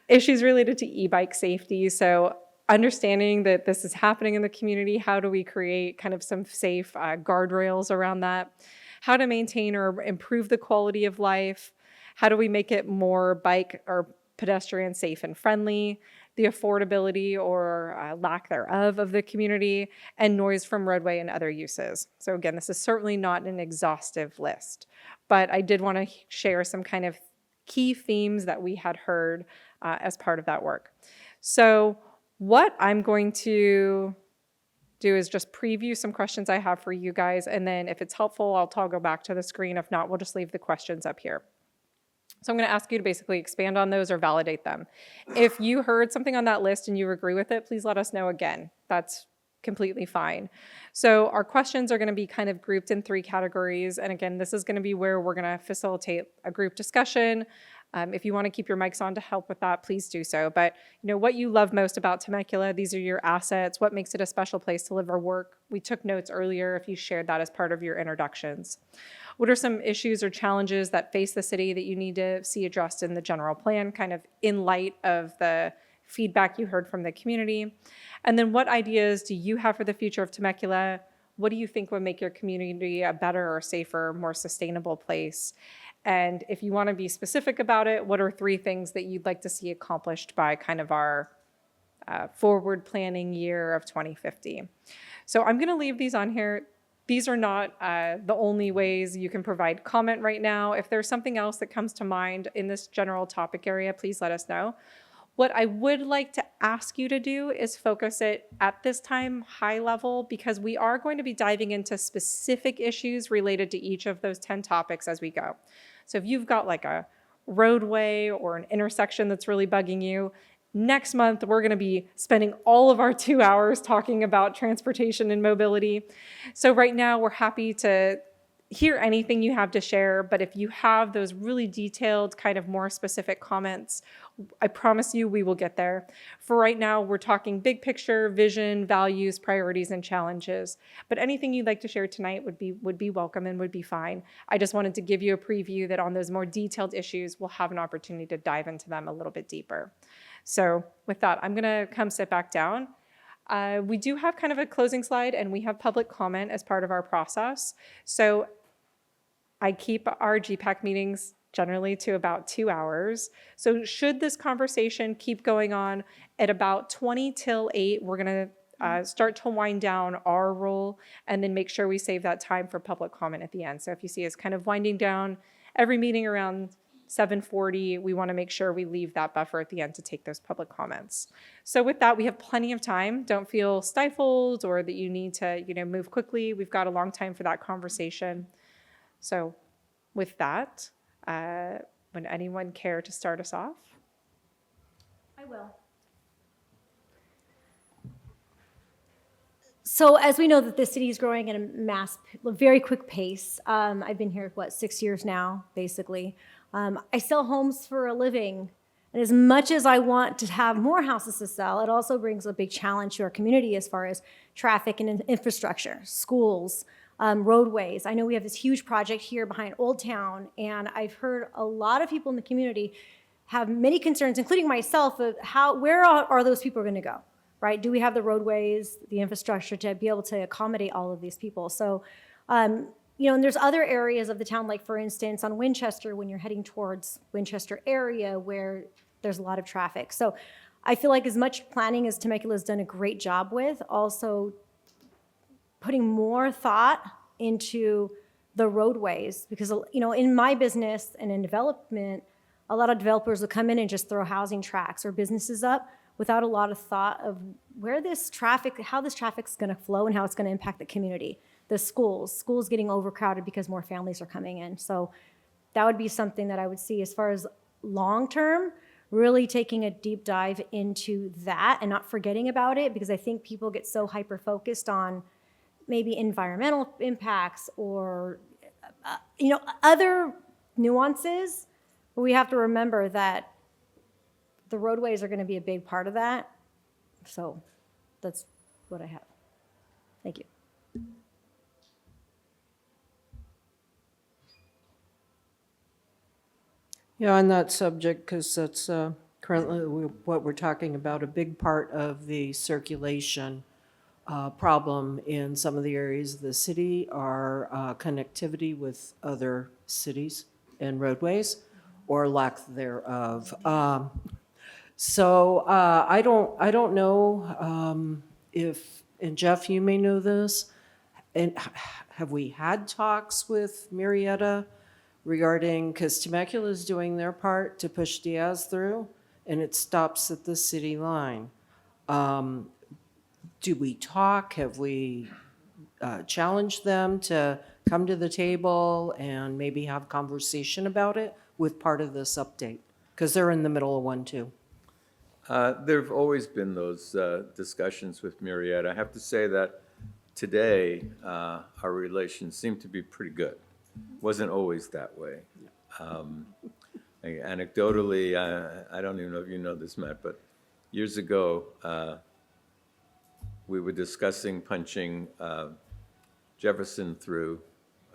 Issues related to e-bike safety. So understanding that this is happening in the community, how do we create kind of some safe guardrails around that? How to maintain or improve the quality of life? How do we make it more bike or pedestrian safe and friendly? The affordability or lack thereof of the community, and noise from roadway and other uses. So again, this is certainly not an exhaustive list, but I did want to share some kind of key themes that we had heard as part of that work. So what I'm going to do is just preview some questions I have for you guys, and then if it's helpful, I'll toggle back to the screen. If not, we'll just leave the questions up here. So I'm going to ask you to basically expand on those or validate them. If you heard something on that list and you agree with it, please let us know again. That's completely fine. So our questions are going to be kind of grouped in 3 categories. And again, this is going to be where we're going to facilitate a group discussion. If you want to keep your mics on to help with that, please do so. But what you love most about Temecula, these are your assets. What makes it a special place to live or work? We took notes earlier if you shared that as part of your introductions. What are some issues or challenges that face the city that you need to see addressed in the general plan, kind of in light of the feedback you heard from the community? And then what ideas do you have for the future of Temecula? What do you think would make your community a better or safer, more sustainable place? And if you want to be specific about it, what are 3 things that you'd like to see accomplished by kind of our forward planning year of 2050? So I'm going to leave these on here. These are not the only ways you can provide comment right now. If there's something else that comes to mind in this general topic area, please let us know. What I would like to ask you to do is focus it at this time high level, because we are going to be diving into specific issues related to each of those 10 topics as we go. So if you've got like a roadway or an intersection that's really bugging you, next month we're going to be spending all of our 2 hours talking about transportation and mobility. So right now we're happy to hear anything you have to share, but if you have those really detailed, kind of more specific comments, I promise you we will get there. For right now, we're talking big picture, vision, values, priorities, and challenges. But anything you'd like to share tonight would be welcome and would be fine. I just wanted to give you a preview that on those more detailed issues, we'll have an opportunity to dive into them a little bit deeper. So with that, I'm gonna come sit back down. We do have kind of a closing slide, and we have public comment as part of our process. So I keep our GPAC meetings generally to about 2 hours. So should this conversation keep going on at about 20 till 8, we're gonna start to wind down our role and then make sure we save that time for public comment at the end. So if you see us kind of winding down every meeting around 7:40, we wanna make sure we leave that buffer at the end to take those public comments. So with that, we have plenty of time. Don't feel stifled or that you need to move quickly. We've got a long time for that conversation. So with that, would anyone care to start us off? I will. So as we know that the city is growing at a very quick pace. I've been here, 6 years now, basically. I sell homes for a living. And as much as I want to have more houses to sell, it also brings a big challenge to our community as far as traffic and infrastructure, schools, roadways. I know we have this huge project here behind Old Town, and I've heard a lot of people in the community have many concerns, including myself, of where are those people going to go, right? Do we have the roadways, the infrastructure to be able to accommodate all of these people? So, and there's other areas of the town, like for instance, on Winchester, when you're heading towards Winchester area where there's a lot of traffic. So I feel like as much planning as Temecula's done a great job with, also putting more thought into the roadways, because in my business and in development, a lot of developers will come in and just throw housing tracts or businesses up without a lot of thought of how this traffic's going to flow and how it's going to impact the community. The schools getting overcrowded because more families are coming in. So that would be something that I would see as far as long-term, really taking a deep dive into that and not forgetting about it, because I think people get so hyper-focused on maybe environmental impacts or other nuances, but we have to remember that the roadways are going to be a big part of that. So that's what I have. Thank you. Yeah, on that subject, because that's currently what we're talking about, a big part of the circulation problem in some of the areas of the city are connectivity with other cities and roadways, or lack thereof. So I don't know if, and Jeff, you may know this, and have we had talks with Marietta regarding, because Temecula is doing their part to push Diaz through, and it stops at the city line. Do we talk? Have we challenged them to come to the table and maybe have conversation about it with part of this update? Because they're in the middle of one too. There have always been those discussions with Marietta. I have to say that today our relations seem to be pretty good. Wasn't always that way. Anecdotally, I don't even know if you know this, Matt, but years ago, we were discussing punching Jefferson through,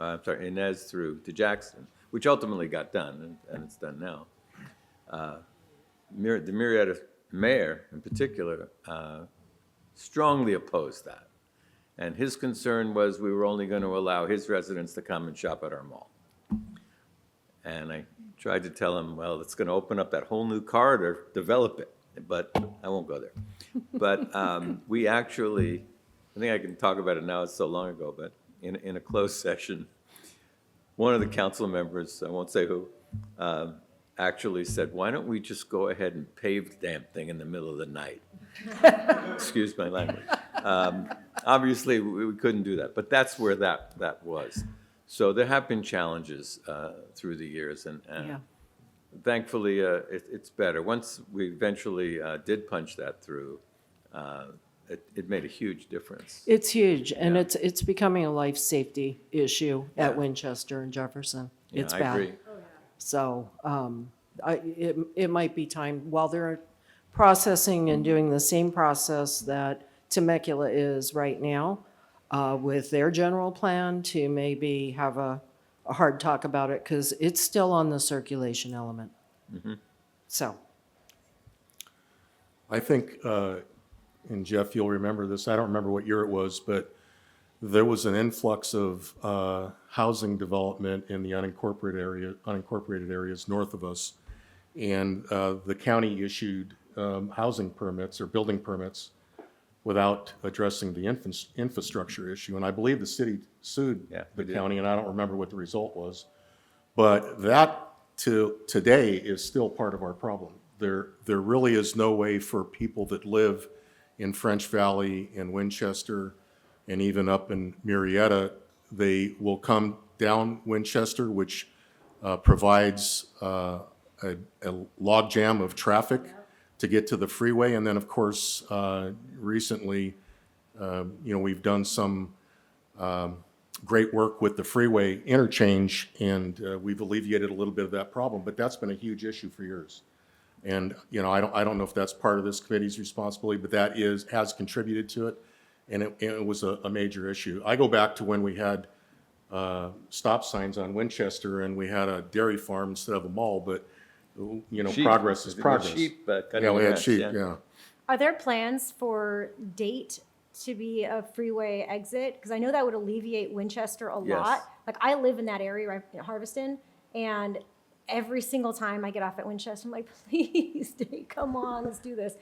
Inez through to Jackson, which ultimately got done, and it's done now. The Marietta mayor, in particular, strongly opposed that. And his concern was we were only going to allow his residents to come and shop at our mall. And I tried to tell him, well, it's going to open up that whole new corridor, develop it. But I won't go there. But we actually, I think I can talk about it now, it's so long ago, but in a closed session, one of the council members, I won't say who, actually said, why don't we just go ahead and pave the damn thing in the middle of the night? Excuse my language. Obviously, we couldn't do that, but that's where that was. So there have been challenges through the years, and Yeah. thankfully, it's better. Once we eventually did punch that through, it made a huge difference. It's huge, and it's becoming a life safety issue at Winchester and Jefferson. Yeah, It's I bad. agree. So it might be time, while they're processing and doing the same process that Temecula is right now with their general plan, to maybe have a hard talk about it, because it's still on the circulation element. Mhm. So. I think, and Jeff, you'll remember this, I don't remember what year it was, but there was an influx of housing development in the unincorporated areas north of us. And the county issued housing permits or building permits without addressing the infrastructure issue. And I believe the city sued the county, and I don't remember what the result was. But that today is still part of our problem. There really is no way for people that live in French Valley, in Winchester, and even up in Marietta. They will come down Winchester, which provides a logjam of traffic to get to the freeway. And then, of course, recently, we've done some great work with the freeway interchange, and we've alleviated a little bit of that problem, but that's been a huge issue for years. And, I don't know if that's part of this committee's responsibility, but that has contributed to it, and it was a major issue. I go back to when we had stop signs on Winchester, and we had a dairy farm instead of a mall, but, Sheep. progress is We had progress. sheep, cutting Yeah, we had grass, sheep, yeah. yeah. Are there plans for Date to be a freeway exit? Because I know that would alleviate Winchester a Yes. lot. Like, I live in that area right in Harveston, and every single time I get off at Winchester, I'm like, please, Date, come on, let's do this.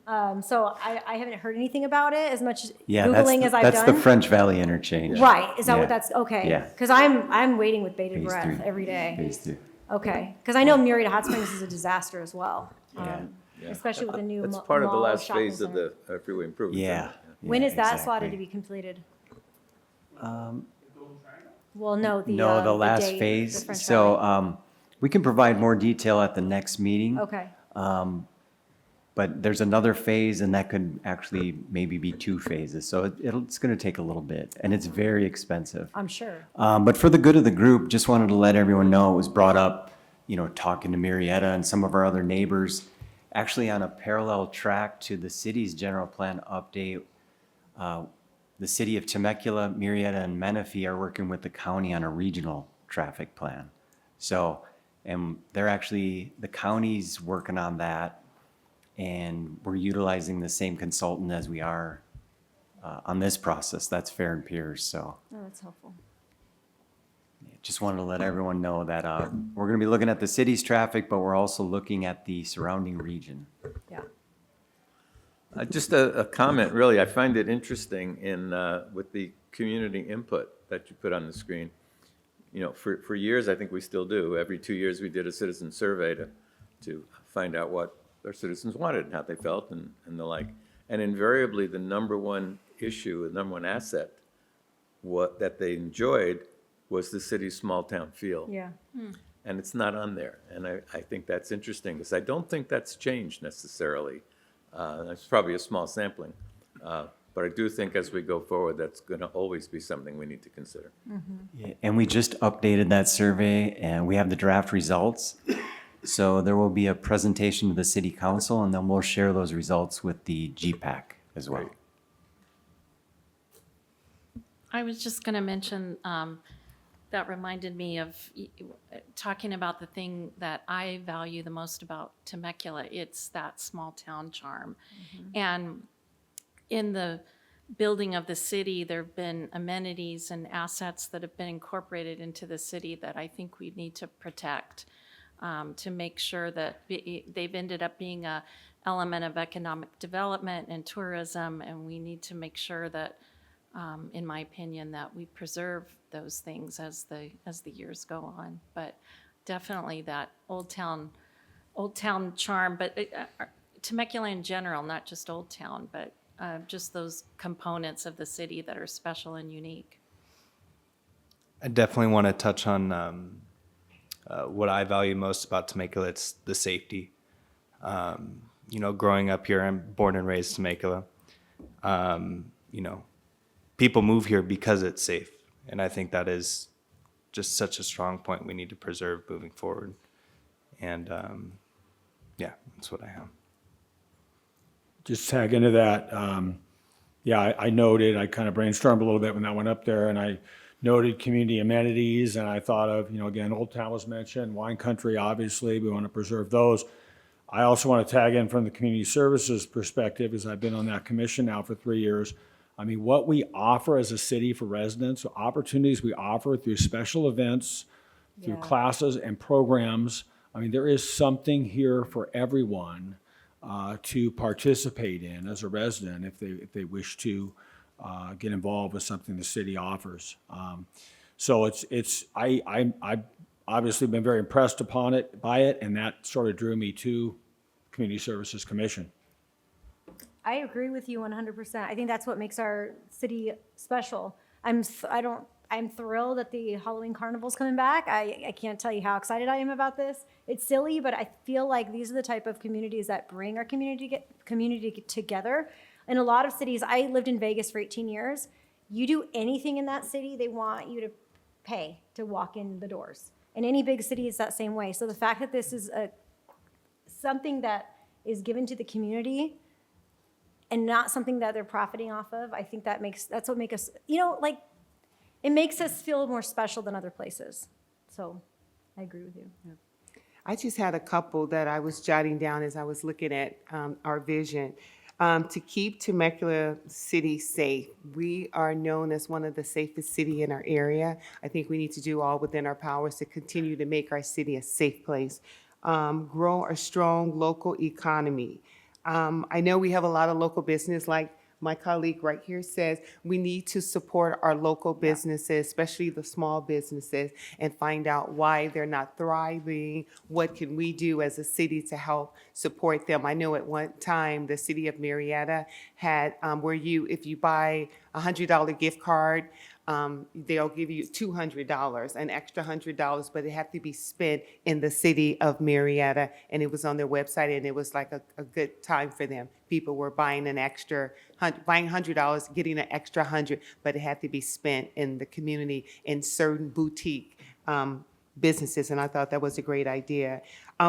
So I haven't heard anything about it as much Yeah, Googling as I've done. that's the French Valley interchange. Right, is that Yeah. what that's, okay. Yeah. Because I'm waiting with bated Phase breath 3. every day. Phase 2. Okay, because I know Murrieta Hot Springs is a disaster as well. Yeah. Especially with the new That's part of the mall, last shopping phase of center. the freeway improvement. Yeah. When is that slotted exactly. to be completed? Well, no, No, the last date, the phase. French So Valley. we can provide more detail at the next meeting. Okay, But there's another phase, and that could actually maybe be 2 phases. So it's going to take a little bit, and it's very expensive. I'm sure. But for the good of the group, just wanted to let everyone know it was brought up, talking to Murrieta and some of our other neighbors, actually on a parallel track to the city's general plan update. The city of Temecula, Murrieta, and Menifee are working with the county on a regional traffic plan. So, and the county's working on that, and we're utilizing the same consultant as we are on this process. That's Fair and Pierce. So Oh, that's helpful. just wanted to let everyone know that we're going to be looking at the city's traffic, but we're also looking at the surrounding region. Yeah. Just a comment, really. I find it interesting with the community input that you put on the screen. For years, I think we still do. Every 2 years, we did a citizen survey to find out what our citizens wanted and how they felt and the like. And invariably, the number one issue, the number one asset that they enjoyed was the city's small-town feel. Yeah. And it's not on there. And I think that's interesting because I don't think that's changed necessarily. That's probably a small sampling. But I do think as we go forward, that's going to always be something we need to consider. Yeah, and we just updated that survey, and we have the draft results. So there will be a presentation to the city council, and then we'll share those results with the GPAC as well. I was just going to mention, that reminded me of talking about the thing that I value the most about Temecula. It's that small town charm. And in the building of the city, there have been amenities and assets that have been incorporated into the city that I think we need to protect, to make sure that they've ended up being a element of economic development and tourism, and we need to make sure that, in my opinion, that we preserve those things as the years go on. But definitely that old town charm, but Temecula in general, not just Old Town, but just those components of the city that are special and unique. I definitely want to touch on what I value most about Temecula. It's the safety. Growing up here, I'm born and raised Temecula. People move here because it's safe. And I think that is just such a strong point we need to preserve moving forward. And yeah, that's what I have. Just tag into that. I noted, I kind of brainstormed a little bit when I went up there, and I noted community amenities, and I thought of, again, Old Town was mentioned, wine country, obviously, we want to preserve those. I also want to tag in from the community services perspective, as I've been on that commission now for 3 years. I mean, what we offer as a city for residents, opportunities we offer through special events, through classes and programs. I mean, there is something here for everyone to participate in as a resident if they wish to get involved with something the city offers. So I've obviously been very impressed by it, and that sort of drew me to Community Services Commission. I agree with you 100%. I think that's what makes our city special. I'm thrilled that the Halloween Carnival's coming back. I can't tell you how excited I am about this. It's silly, but I feel like these are the type of communities that bring our community together. In a lot of cities, I lived in Vegas for 18 years. You do anything in that city, they want you to pay to walk in the doors. In any big city, it's that same way. So the fact that this is something that is given to the community and not something that they're profiting off of, I think that's what makes us, it makes us feel more special than other places. So I agree with you. Yeah. I just had a couple that I was jotting down as I was looking at our vision. To keep Temecula City safe. We are known as one of the safest city in our area. I think we need to do all within our powers to continue to make our city a safe place. Grow a strong local economy. I know we have a lot of local business like my colleague right here says, we need to support our local businesses, especially the small businesses, and find out why they're not thriving. What can we do as a city to help support them? I know at one time, the city of Marietta had, if you buy a $100 gift card, they'll give you $200, an extra $100, but it had to be spent in the city of Marietta. And it was on their website, and it was like a good time for them. People were buying buying $100, getting an extra 100, but it had to be spent in the community in certain boutique businesses, and I thought that was a great idea.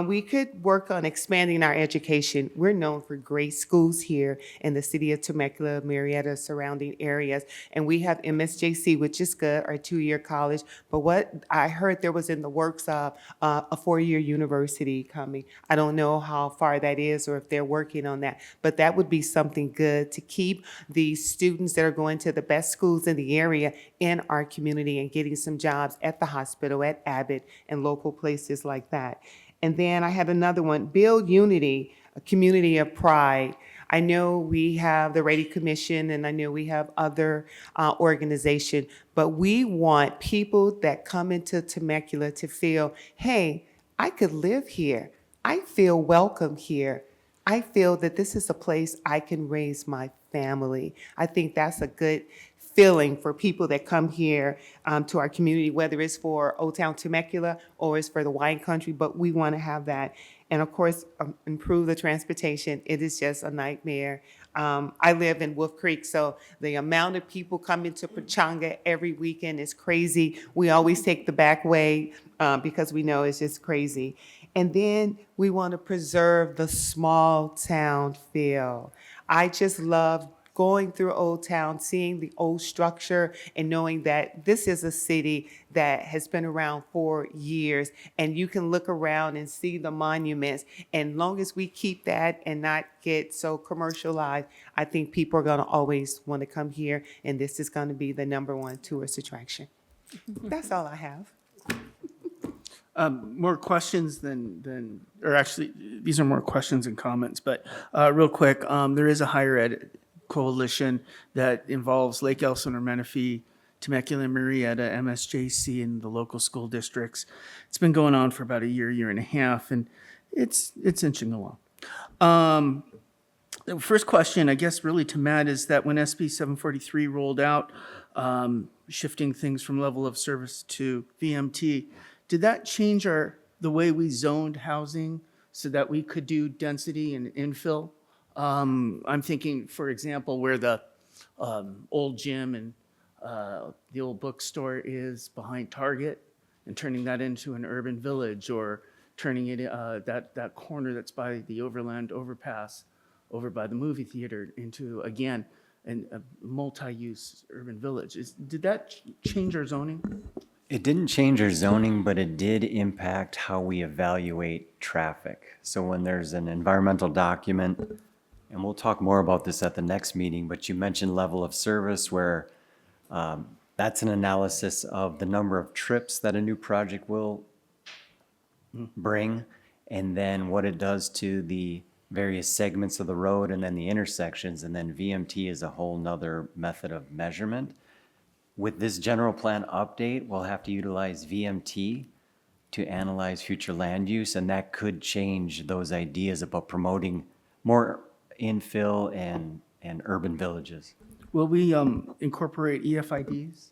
We could work on expanding our education. We're known for great schools here in the city of Temecula, Marietta, surrounding areas, and we have MSJC, which is good, our 2-year college, but what I heard there was in the works of a 4-year university coming. I don't know how far that is or if they're working on that, but that would be something good to keep the students that are going to the best schools in the area in our community and getting some jobs at the hospital, at Abbott, and local places like that. And then I had another one, build unity, a community of pride. I know we have the Rady Commission, and I know we have other organizations, but we want people that come into Temecula to feel, hey, I could live here. I feel welcome here. I feel that this is a place I can raise my family. I think that's a good feeling for people that come here to our community, whether it's for Old Town Temecula or it's for the wine country, but we want to have that. And of course, improve the transportation. It is just a nightmare. I live in Wolf Creek, so the amount of people coming to Pechanga every weekend is crazy. We always take the back way because we know it's just crazy. And then we want to preserve the small town feel. I just love going through Old Town, seeing the old structure and knowing that this is a city that has been around for years, and you can look around and see the monuments. And long as we keep that and not get so commercialized, I think people are going to always want to come here, and this is going to be the #1 tourist attraction. That's all I have. More questions or actually, these are more questions and comments, but real quick, there is a higher ed coalition that involves Lake Elsinore, Menifee, Temecula, Marietta, MSJC, and the local school districts. It's been going on for about a year and a half, and it's inching along. The first question, I guess, really to Matt, is that when SB 743 rolled out, shifting things from level of service to VMT, did that change the way we zoned housing so that we could do density and infill? I'm thinking, for example, where the old gym and the old bookstore is behind Target, and turning that into an urban village, or turning it that corner that's by the Overland overpass over by the movie theater into, again, a multi-use urban village. Did that change our zoning? It didn't change our zoning, but it did impact how we evaluate traffic. So when there's an environmental document, and we'll talk more about this at the next meeting, but you mentioned level of service, where that's an analysis of the number of trips that a new project will bring, and then what it does to the various segments of the road and then the intersections, and then VMT is a whole nother method of measurement. With this general plan update, we'll have to utilize VMT to analyze future land use, and that could change those ideas about promoting more infill and urban villages. Will we incorporate EFIDs?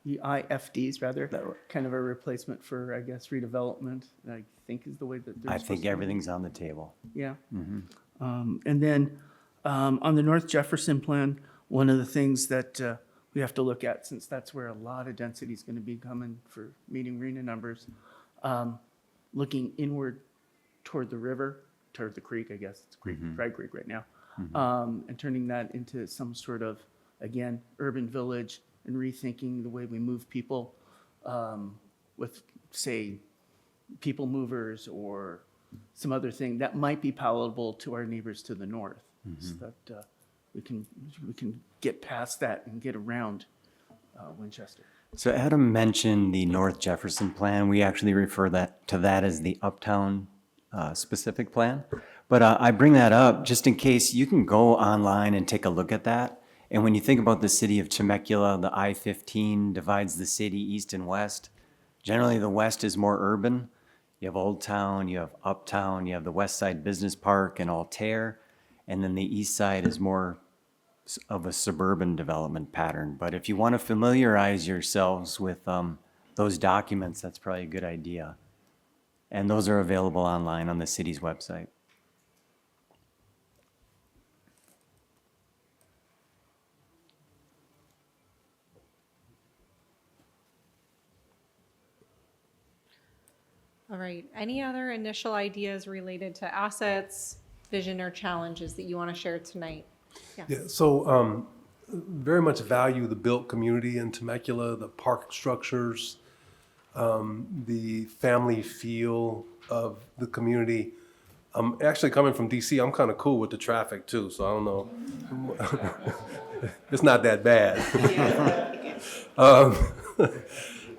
EIFDs, rather, kind of a replacement for, I guess, redevelopment, I think is the way that they're I supposed think to be. everything's on the table. Yeah. Mhm. And then on the North Jefferson plan, one of the things that we have to look at, since that's where a lot of density is going to be coming for meeting RENA numbers, looking inward toward the river, toward the creek, I guess, it's creek, dry creek right now, and turning that into some sort of, again, urban village, and rethinking the way we move people with, say, people movers or some other thing that might be palatable to our neighbors to the north, so that we can get past that and get around Winchester. So Adam mentioned the North Jefferson plan. We actually refer to that as the Uptown specific plan. But I bring that up just in case you can go online and take a look at that. And when you think about the city of Temecula, the I-15 divides the city east and west. Generally, the west is more urban. You have Old Town, you have Uptown, you have the West Side Business Park and Altair. And then the east side is more of a suburban development pattern. But if you want to familiarize yourselves with those documents, that's probably a good idea. And those are available online on the city's website. All right. Any other initial ideas related to assets, vision, or challenges that you want to share tonight? Yes. Yeah, so very much value the built community in Temecula, the park structures, the family feel of the community. I'm actually coming from DC. I'm kind of cool with the traffic too, so I don't know. It's not that bad.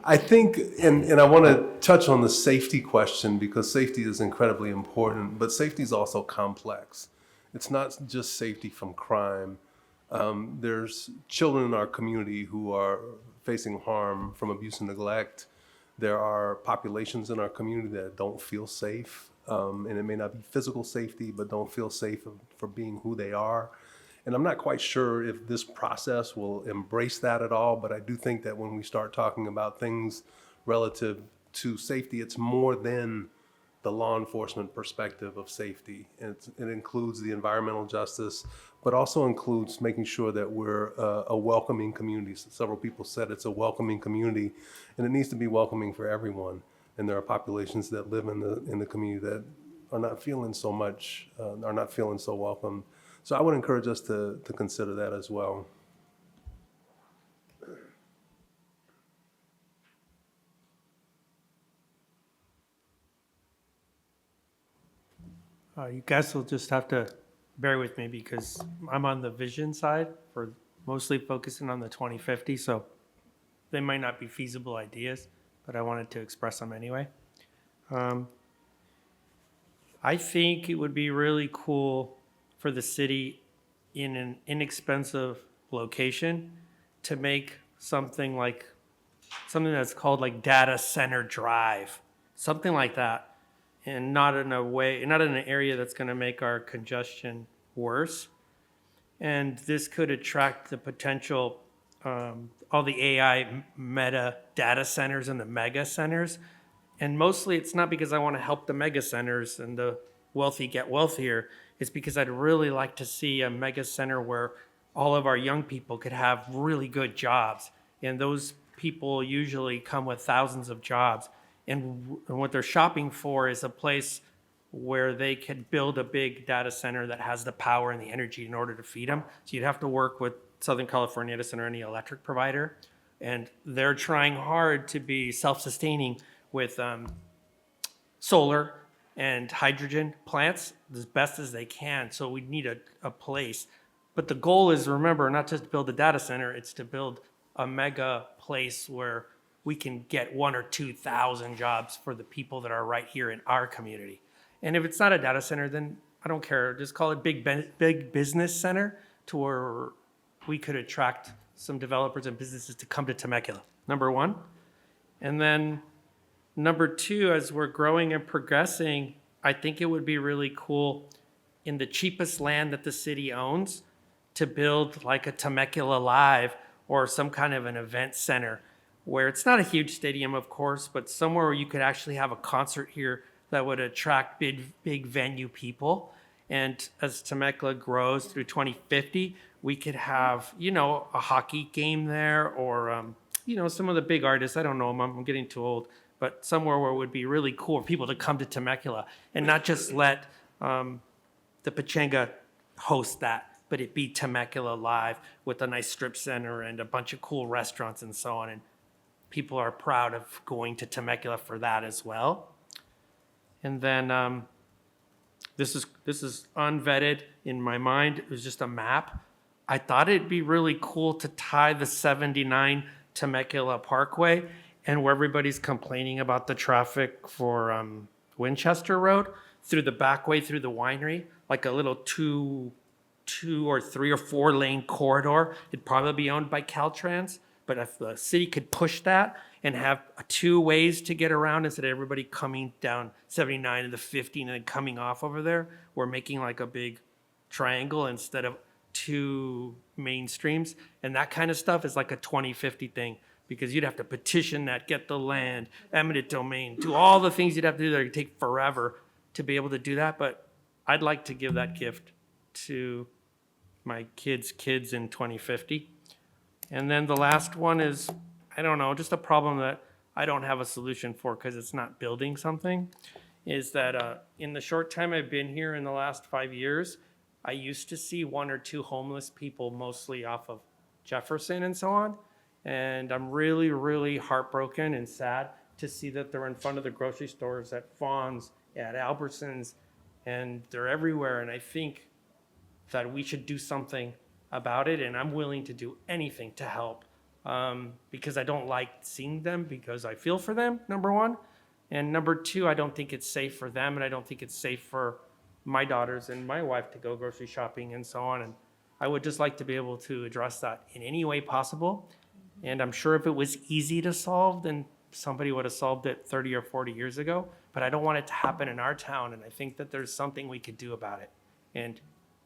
I think, and I want to touch on the safety question because safety is incredibly important, but safety is also complex. It's not just safety from crime. There's children in our community who are facing harm from abuse and neglect. There are populations in our community that don't feel safe, and it may not be physical safety, but don't feel safe for being who they are. And I'm not quite sure if this process will embrace that at all, but I do think that when we start talking about things relative to safety, it's more than the law enforcement perspective of safety. It includes the environmental justice, but also includes making sure that we're a welcoming community. So several people said it's a welcoming community, and it needs to be welcoming for everyone. And there are populations that live in the community that are not feeling so much, are not feeling so welcome. So I would encourage us to consider that as well. You guys will just have to bear with me because I'm on the vision side for mostly focusing on the 2050, so they might not be feasible ideas, but I wanted to express them anyway. I think it would be really cool for the city in an inexpensive location to make something that's called like data center drive, something like that, and not in an area that's going to make our congestion worse. And this could attract the potential, all the AI meta data centers and the mega centers. And mostly it's not because I want to help the mega centers and the wealthy get wealthier. It's because I'd really like to see a mega center where all of our young people could have really good jobs. And those people usually come with thousands of jobs. And what they're shopping for is a place where they could build a big data center that has the power and the energy in order to feed them. So you'd have to work with Southern California Edison or any electric provider. And they're trying hard to be self-sustaining with solar and hydrogen plants as best as they can. So we need a place. But the goal is, remember, not just to build a data center, it's to build a mega place where we can get 1,000 or 2,000 jobs for the people that are right here in our community. And if it's not a data center, then I don't care. Just call it big business center to where we could attract some developers and businesses to come to Temecula, number one. And then number two, as we're growing and progressing, I think it would be really cool in the cheapest land that the city owns to build like a Temecula Live or some kind of an event center where it's not a huge stadium, of course, but somewhere where you could actually have a concert here that would attract big venue people. And as Temecula grows through 2050, we could have, a hockey game there or, some of the big artists. I don't know them. I'm getting too old. But somewhere where it would be really cool for people to come to Temecula and not just let the Pachanga host that, but it be Temecula Live with a nice strip center and a bunch of cool restaurants and so on. And people are proud of going to Temecula for that as well. And then this is unvetted in my mind. It was just a map. I thought it'd be really cool to tie the 79 Temecula Parkway and where everybody's complaining about the traffic for Winchester Road, through the back way through the winery, like a little two or three or four lane corridor. It'd probably be owned by Caltrans, but if the city could push that and have two ways to get around instead of everybody coming down 79 and the 50 and then coming off over there, we're making like a big triangle instead of two main streams. And that kind of stuff is like a 2050 thing, because you'd have to petition that, get the land, eminent domain, do all the things you'd have to do there. It'd take forever to be able to do that. But I'd like to give that gift to my kids' kids in 2050. And then the last one is, I don't know, just a problem that I don't have a solution for because it's not building something, is that in the short time I've been here in the last 5 years, I used to see one or two homeless people, mostly off of Jefferson and so on. And I'm really, really heartbroken and sad to see that they're in front of the grocery stores at Vaughn's, at Albertsons, and they're everywhere. And I think that we should do something about it, and I'm willing to do anything to help, because I don't like seeing them, because I feel for them, number one. And number two, I don't think it's safe for them, and I don't think it's safe for my daughters and my wife to go grocery shopping and so on. And I would just like to be able to address that in any way possible. And I'm sure if it was easy to solve, then somebody would have solved it 30 or 40 years ago. But I don't want it to happen in our town, and I think that there's something we could do about it. And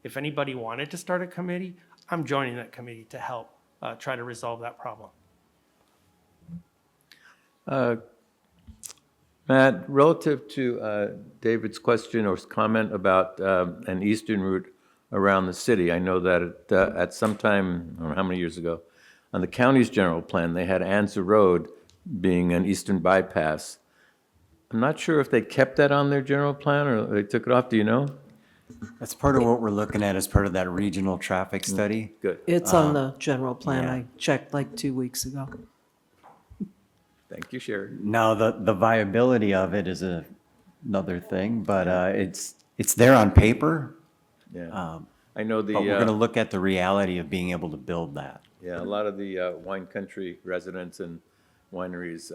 if anybody wanted to start a committee, I'm joining that committee to help try to resolve that problem. Matt, relative to David's question or comment about an eastern route around the city, I know that at some time, or how many years ago, on the county's general plan, they had Anza Road being an eastern bypass. I'm not sure if they kept that on their general plan or they took it off. Do you know? That's part of what we're looking at as part of that regional traffic study. Good. It's on the general plan. yeah. I checked like 2 weeks ago. Thank you, Sherry. Now, the viability of it is another thing, but it's there on paper. Yeah. I know But we're going to look at the reality of being able to build that. Yeah, a lot of the wine country residents and wineries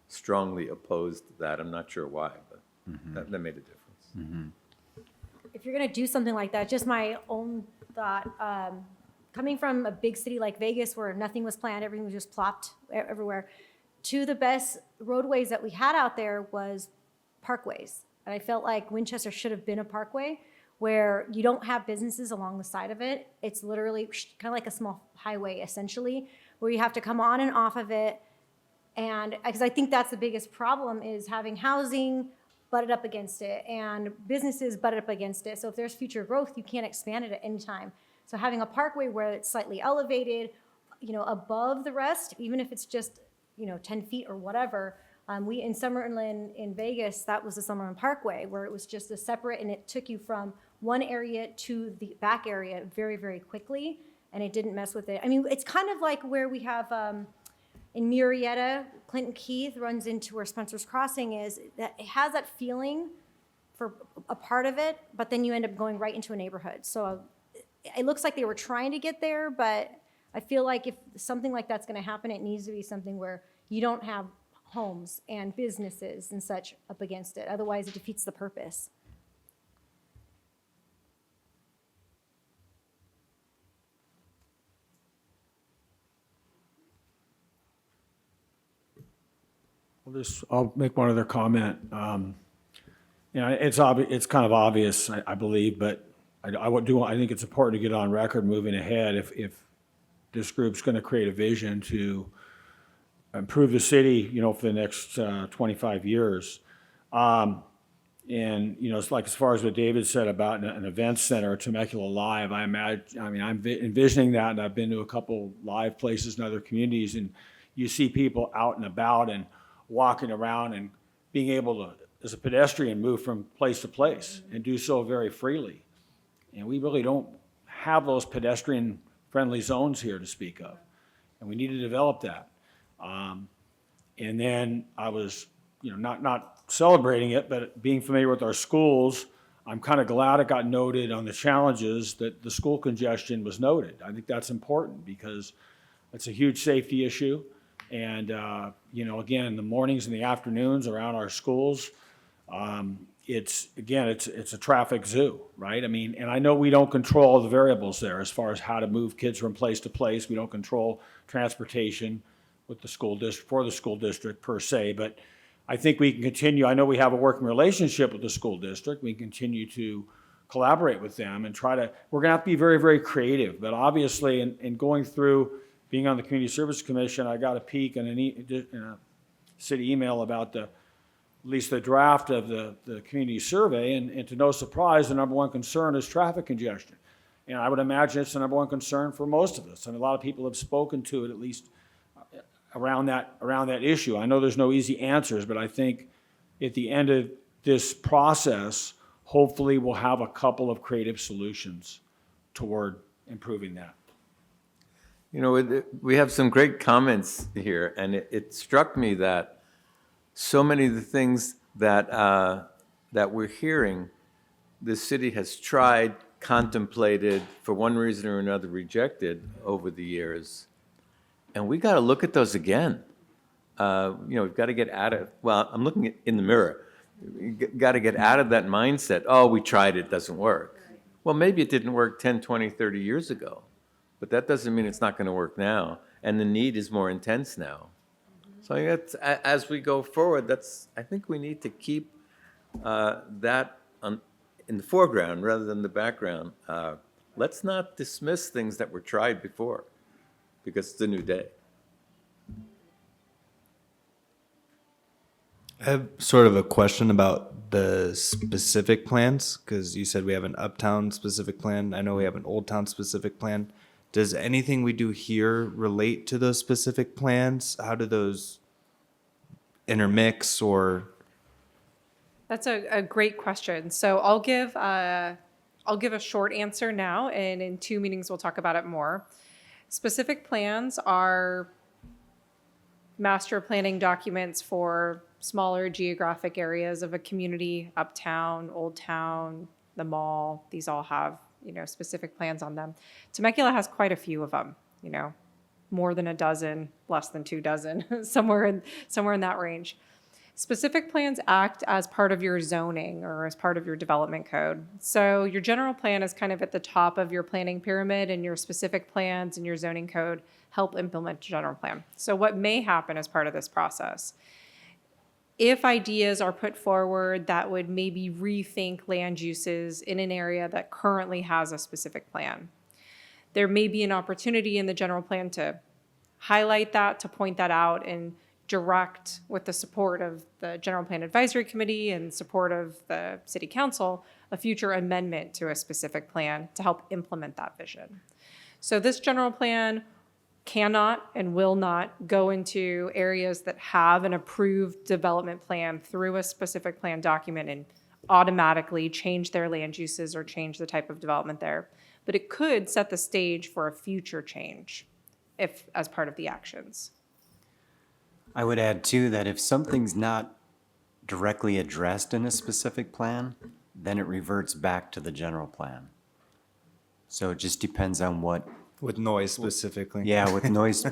strongly opposed that. I'm not sure why, but that made a difference. If you're going to do something like that, just my own thought, coming from a big city like Vegas where nothing was planned, everything was just plopped everywhere, to the best roadways that we had out there was parkways. And I felt like Winchester should have been a parkway where you don't have businesses along the side of it. It's literally kind of like a small highway, essentially, where you have to come on and off of it. And because I think that's the biggest problem is having housing butted up against it and businesses butted up against it. So if there's future growth, you can't expand it at any time. So having a parkway where it's slightly elevated, above the rest, even if it's just, 10 feet or whatever. We in Summerlin in Vegas, that was the Summerlin Parkway, where it was just a separate, and it took you from one area to the back area very, very quickly, and it didn't mess with it. I mean, it's kind of like where we have in Murrieta, Clinton Keith runs into where Spencer's Crossing is, that it has that feeling for a part of it, but then you end up going right into a neighborhood. So it looks like they were trying to get there, but I feel like if something like that's going to happen, it needs to be something where you don't have homes and businesses and such up against it. Otherwise, it defeats the purpose. I'll make one other comment. It's kind of obvious, I believe, but I think it's important to get on record moving ahead if this group's going to create a vision to improve the city, for the next 25 years. It's like as far as what David said about an event center, Temecula Live, I'm envisioning that, and I've been to a couple live places in other communities, and you see people out and about and walking around and being able to, as a pedestrian, move from place to place and do so very freely. And we really don't have those pedestrian-friendly zones here to speak of, and we need to develop that. And then I was, not celebrating it, but being familiar with our schools, I'm kind of glad it got noted on the challenges that the school congestion was noted. I think that's important because it's a huge safety issue. And, again, the mornings and the afternoons around our schools, it's a traffic zoo, right? I mean, and I know we don't control the variables there as far as how to move kids from place to place. We don't control transportation with the school district, for the school district per se, but I think we can continue. I know we have a working relationship with the school district. We continue to collaborate with them and we're gonna have to be very, very creative. But obviously, in going through, being on the Community Service Commission, I got a peek in a city email about at least the draft of the community survey, and to no surprise, the number one concern is traffic congestion. And I would imagine it's the number one concern for most of us. I mean, a lot of people have spoken to it, at least around that issue. I know there's no easy answers, but I think at the end of this process, hopefully we'll have a couple of creative solutions toward improving that. You know, we have some great comments here, and it struck me that so many of the things that that we're hearing, the city has tried, contemplated, for one reason or another rejected over the years. And we got to look at those again. We've got to get out of, well, I'm looking in the mirror. Got to get out of that mindset, oh, we tried, it doesn't work. Well, maybe it didn't work 10, 20, 30 years ago, but that doesn't mean it's not going to work now. And the need is more intense now. So as we go forward, I think we need to keep that in the foreground rather than the background. Let's not dismiss things that were tried before, because it's a new day. I have sort of a question about the specific plans, because you said we have an uptown specific plan. I know we have an old town specific plan. Does anything we do here relate to those specific plans? How do those intermix or? That's a great question. So I'll give a short answer now, and in 2 meetings we'll talk about it more. Specific plans are master planning documents for smaller geographic areas of a community, uptown, old town, the mall. These all have, specific plans on them. Temecula has quite a few of them, more than a dozen, less than 2 dozen, somewhere in that range. Specific plans act as part of your zoning or as part of your development code. So your general plan is kind of at the top of your planning pyramid, and your specific plans and your zoning code help implement your general plan. So what may happen as part of this process, if ideas are put forward that would maybe rethink land uses in an area that currently has a specific plan, there may be an opportunity in the general plan to highlight that, to point that out, and direct, with the support of the General Plan Advisory Committee and support of the City Council, a future amendment to a specific plan to help implement that vision. So this general plan cannot and will not go into areas that have an approved development plan through a specific plan document and automatically change their land uses or change the type of development there. But it could set the stage for a future change as part of the actions. I would add too that if something's not directly addressed in a specific plan, then it reverts back to the general plan. So it just depends on what. With noise specifically. Yeah, with noise.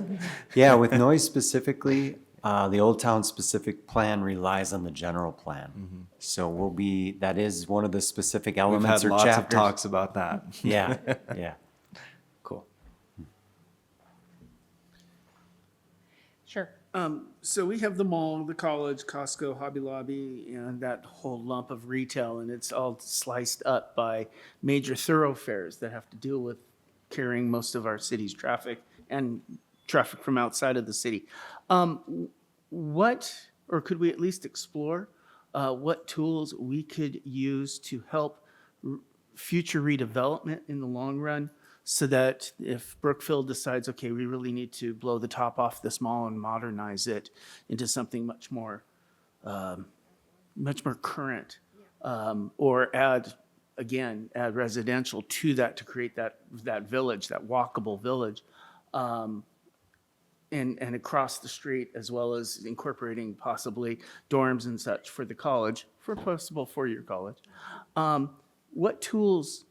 Yeah, with noise specifically, the Old Town specific plan relies on the general plan. Mm-hmm. So that is one of the specific elements or chapters. We've had lots of talks about that. Yeah, yeah. Cool. Sure. So we have the mall, the college, Costco, Hobby Lobby, and that whole lump of retail, and it's all sliced up by major thoroughfares that have to deal with carrying most of our city's traffic and traffic from outside of the city. Or could we at least explore what tools we could use to help future redevelopment in the long run, so that if Brookfield decides, okay, we really need to blow the top off this mall and modernize it into something much more current, or add residential to that to create that village, that walkable village, and across the street, as well as incorporating possibly dorms and such for the college, for a possible four-year college. What tools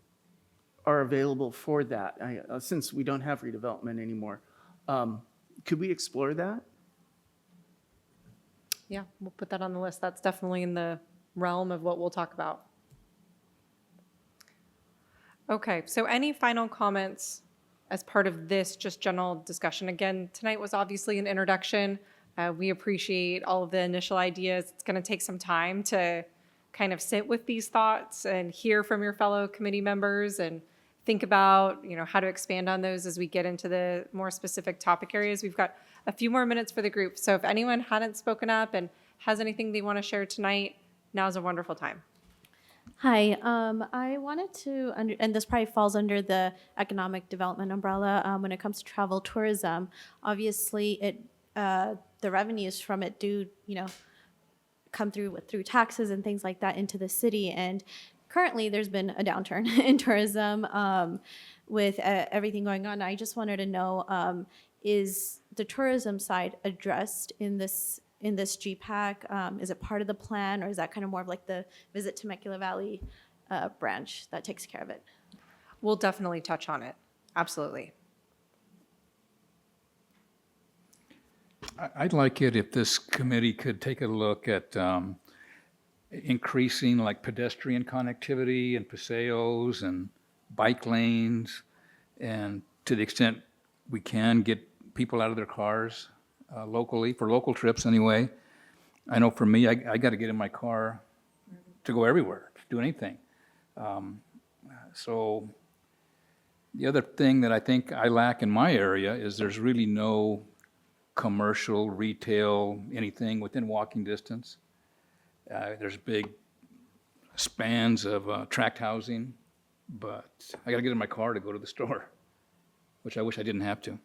are available for that? Since we don't have redevelopment anymore, could we explore that? Yeah, we'll put that on the list. That's definitely in the realm of what we'll talk about. Okay, so any final comments as part of this just general discussion? Again, tonight was obviously an introduction. We appreciate all of the initial ideas. It's going to take some time to kind of sit with these thoughts and hear from your fellow committee members and think about, how to expand on those as we get into the more specific topic areas. We've got a few more minutes for the group. So if anyone hadn't spoken up and has anything they want to share tonight, now's a wonderful time. Hi, I wanted to, and this probably falls under the economic development umbrella. When it comes to travel tourism, obviously the revenues from it do, come through taxes and things like that into the city. And currently, there's been a downturn in tourism with everything going on. I just wanted to know, is the tourism side addressed in this GPAC? Is it part of the plan, or is that kind of more of like the Visit Temecula Valley branch that takes care of it? We'll definitely touch on it. Absolutely. I'd like it if this committee could take a look at increasing like pedestrian connectivity and paseos and bike lanes, and to the extent we can get people out of their cars locally, for local trips anyway. I know for me, I got to get in my car to go everywhere, to do anything. So the other thing that I think I lack in my area is there's really no commercial, retail, anything within walking distance. There's big spans of tract housing, but I got to get in my car to go to the store, which I wish I didn't have to.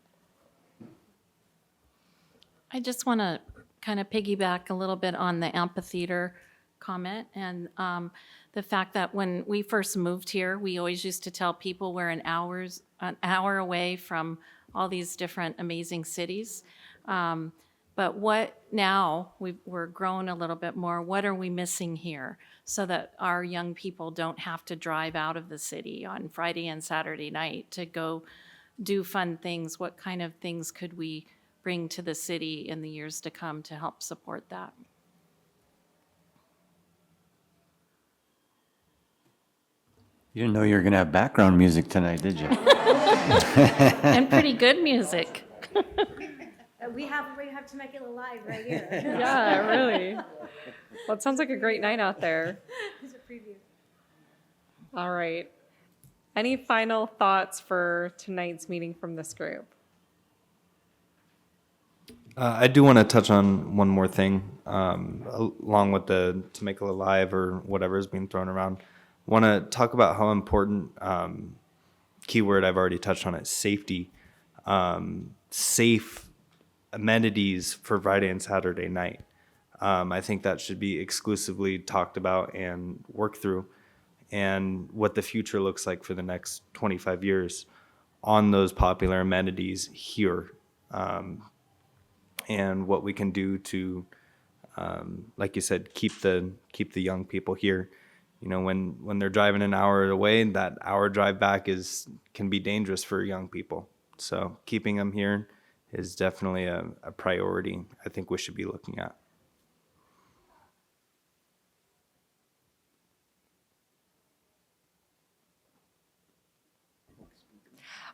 I just want to kind of piggyback a little bit on the amphitheater comment and the fact that when we first moved here, we always used to tell people we're an hour away from all these different amazing cities. But what now, we're growing a little bit more, what are we missing here so that our young people don't have to drive out of the city on Friday and Saturday night to go do fun things? What kind of things could we bring to the city in the years to come to help support that? You didn't know you were going to have background music tonight, did you? And pretty good music. We have Temecula Live right here. Yeah, really. Well, it sounds like a great night out there. It's a preview. All right. Any final thoughts for tonight's meeting from this group? I do want to touch on one more thing, along with the Temecula Live or whatever is being thrown around. Want to talk about how important, keyword I've already touched on it, safety, safe amenities for Friday and Saturday night. I think that should be exclusively talked about and worked through, and what the future looks like for the next 25 years on those popular amenities here. And what we can do to, like you said, keep the young people here. When they're driving an hour away, that hour drive back can be dangerous for young people. So keeping them here is definitely a priority I think we should be looking at.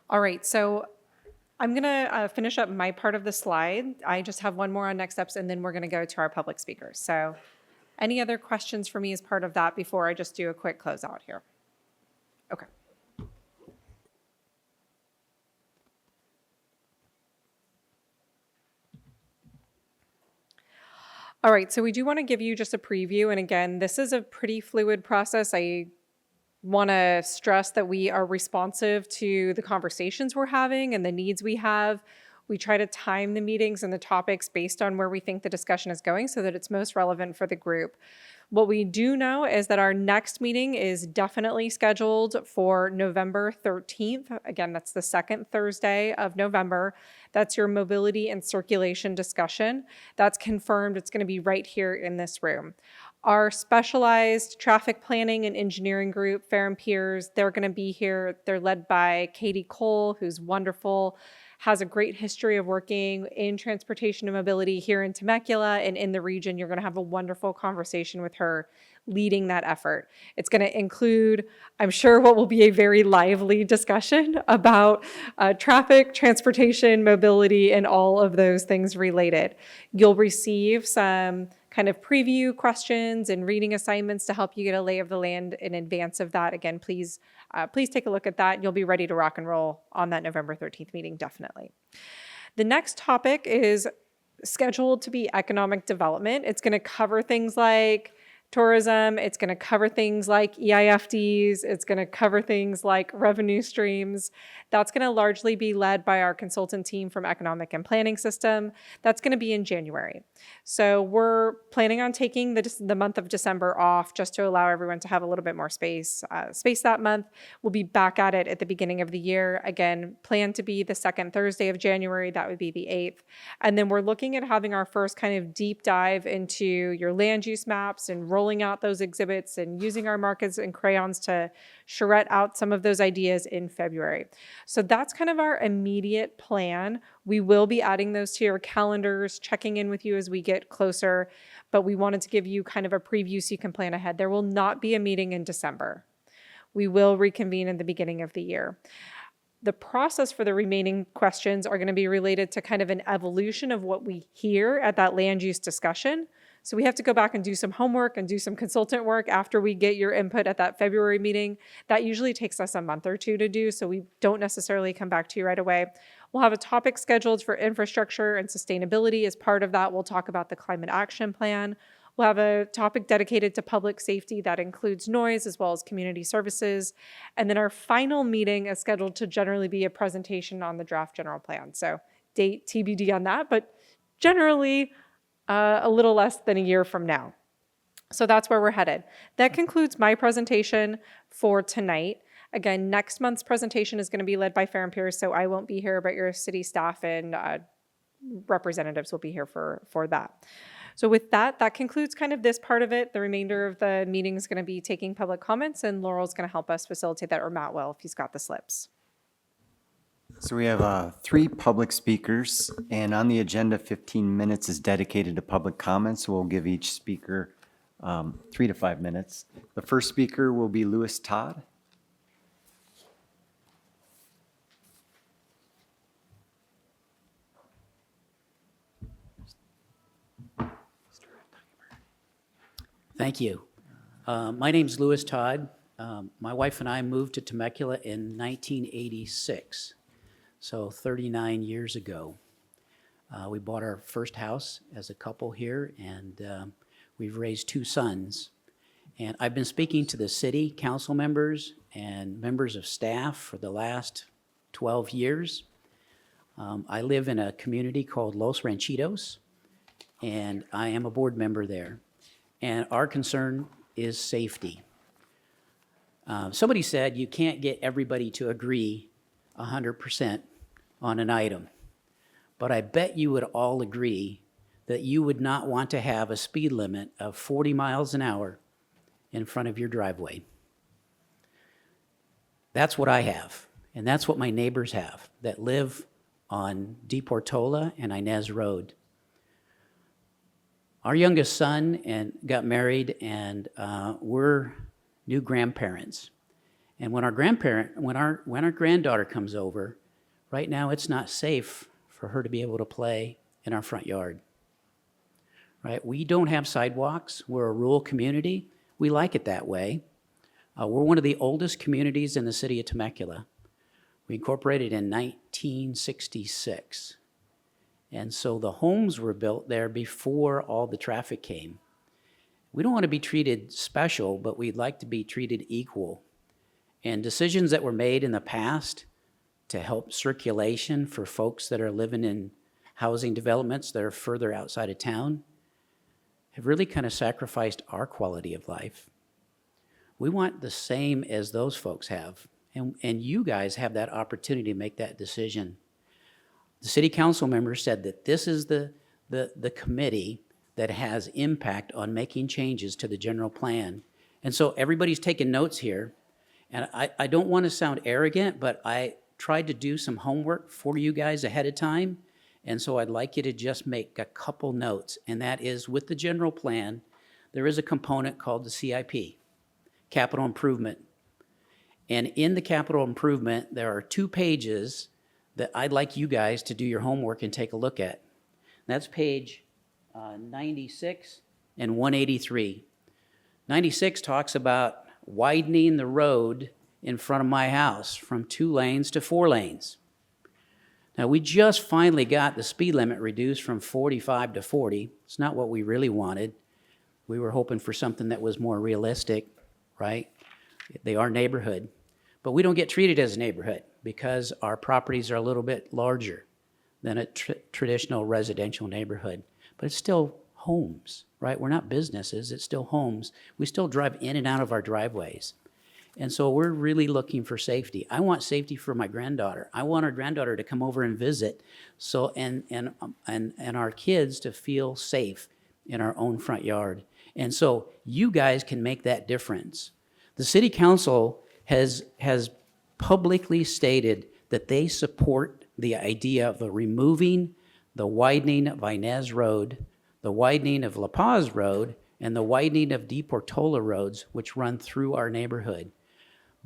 All right, so I'm going to finish up my part of the slide. I just have one more on next steps, and then we're going to go to our public speakers. So any other questions for me as part of that before I just do a quick closeout here? Okay. All right, so we do want to give you just a preview. And again, this is a pretty fluid process. I want to stress that we are responsive to the conversations we're having and the needs we have. We try to time the meetings and the topics based on where we think the discussion is going so that it's most relevant for the group. What we do know is that our next meeting is definitely scheduled for November 13th. Again, that's the second Thursday of November. That's your mobility and circulation discussion. That's confirmed. It's going to be right here in this room. Our specialized traffic planning and engineering group, Fair and Peers, they're going to be here. They're led by Katie Cole, who's wonderful, has a great history of working in transportation and mobility here in Temecula and in the region. You're going to have a wonderful conversation with her leading that effort. It's going to include, I'm sure, what will be a very lively discussion about traffic, transportation, mobility, and all of those things related. You'll receive some kind of preview questions and reading assignments to help you get a lay of the land in advance of that. Again, please take a look at that. You'll be ready to rock and roll on that November 13th meeting, definitely. The next topic is scheduled to be economic development. It's going to cover things like tourism. It's going to cover things like EIFDs. It's going to cover things like revenue streams. That's going to largely be led by our consultant team from Economic and Planning System. That's going to be in January. So we're planning on taking the month of December off just to allow everyone to have a little bit more space that month. We'll be back at it at the beginning of the year. Again, plan to be the second Thursday of January. That would be the 8th. And then we're looking at having our first kind of deep dive into your land use maps and rolling out those exhibits and using our markers and crayons to charrette out some of those ideas in February. So that's kind of our immediate plan. We will be adding those to your calendars, checking in with you as we get closer, but we wanted to give you kind of a preview so you can plan ahead. There will not be a meeting in December. We will reconvene in the beginning of the year. The process for the remaining questions are going to be related to kind of an evolution of what we hear at that land use discussion. So we have to go back and do some homework and do some consultant work after we get your input at that February meeting. That usually takes us a month or two to do, so we don't necessarily come back to you right away. We'll have a topic scheduled for infrastructure and sustainability. As part of that, we'll talk about the climate action plan. We'll have a topic dedicated to public safety that includes noise as well as community services. And then our final meeting is scheduled to generally be a presentation on the draft general plan. So date TBD on that, but generally a little less than a year from now. So that's where we're headed. That concludes my presentation for tonight. Again, next month's presentation is going to be led by Fair and Pierce, so I won't be here, but your city staff and representatives will be here for that. So with that, that concludes kind of this part of it. The remainder of the meeting is going to be taking public comments, and Laurel's going to help us facilitate that, or Matt will if he's got the slips. So we have 3 public speakers, and on the agenda, 15 minutes is dedicated to public comments. So we'll give each speaker 3 to 5 minutes. The first speaker will be Lewis Todd. Thank you. My name's Lewis Todd. My wife and I moved to Temecula in 1986, so 39 years ago. We bought our first house as a couple here, and we've raised 2 sons. And I've been speaking to the city council members and members of staff for the last 12 years. I live in a community called Los Ranchitos, and I am a board member there. And our concern is safety. Somebody said you can't get everybody to agree 100% on an item, but I bet you would all agree that you would not want to have a speed limit of 40 miles an hour in front of your driveway. That's what I have, and that's what my neighbors have that live on De Portola and Inez Road. Our youngest son got married, and we're new grandparents. And when our granddaughter comes over, right now it's not safe for her to be able to play in our front yard. Right? We don't have sidewalks. We're a rural community. We like it that way. We're one of the oldest communities in the city of Temecula. We incorporated in 1966. And so the homes were built there before all the traffic came. We don't want to be treated special, but we'd like to be treated equal. And decisions that were made in the past to help circulation for folks that are living in housing developments that are further outside of town have really kind of sacrificed our quality of life. We want the same as those folks have. And you guys have that opportunity to make that decision. The city council members said that this is the committee that has impact on making changes to the general plan. And so everybody's taking notes here. And I don't want to sound arrogant, but I tried to do some homework for you guys ahead of time. And so I'd like you to just make a couple notes. And that is, with the general plan, there is a component called the CIP, capital improvement. And in the capital improvement, there are 2 pages that I'd like you guys to do your homework and take a look at. That's page 96 and 183. 96 talks about widening the road in front of my house from 2 lanes to 4 lanes. Now, we just finally got the speed limit reduced from 45 to 40. It's not what we really wanted. We were hoping for something that was more realistic, right? They are neighborhood. But we don't get treated as a neighborhood because our properties are a little bit larger than a traditional residential neighborhood. But it's still homes, right? We're not businesses, it's still homes. We still drive in and out of our driveways. And so we're really looking for safety. I want safety for my granddaughter. I want our granddaughter to come over and visit, so and our kids to feel safe in our own front yard. And so you guys can make that difference. The city council has publicly stated that they support the idea of removing the widening of Inez Road, the widening of La Paz Road, and the widening of De Portola roads, which run through our neighborhood.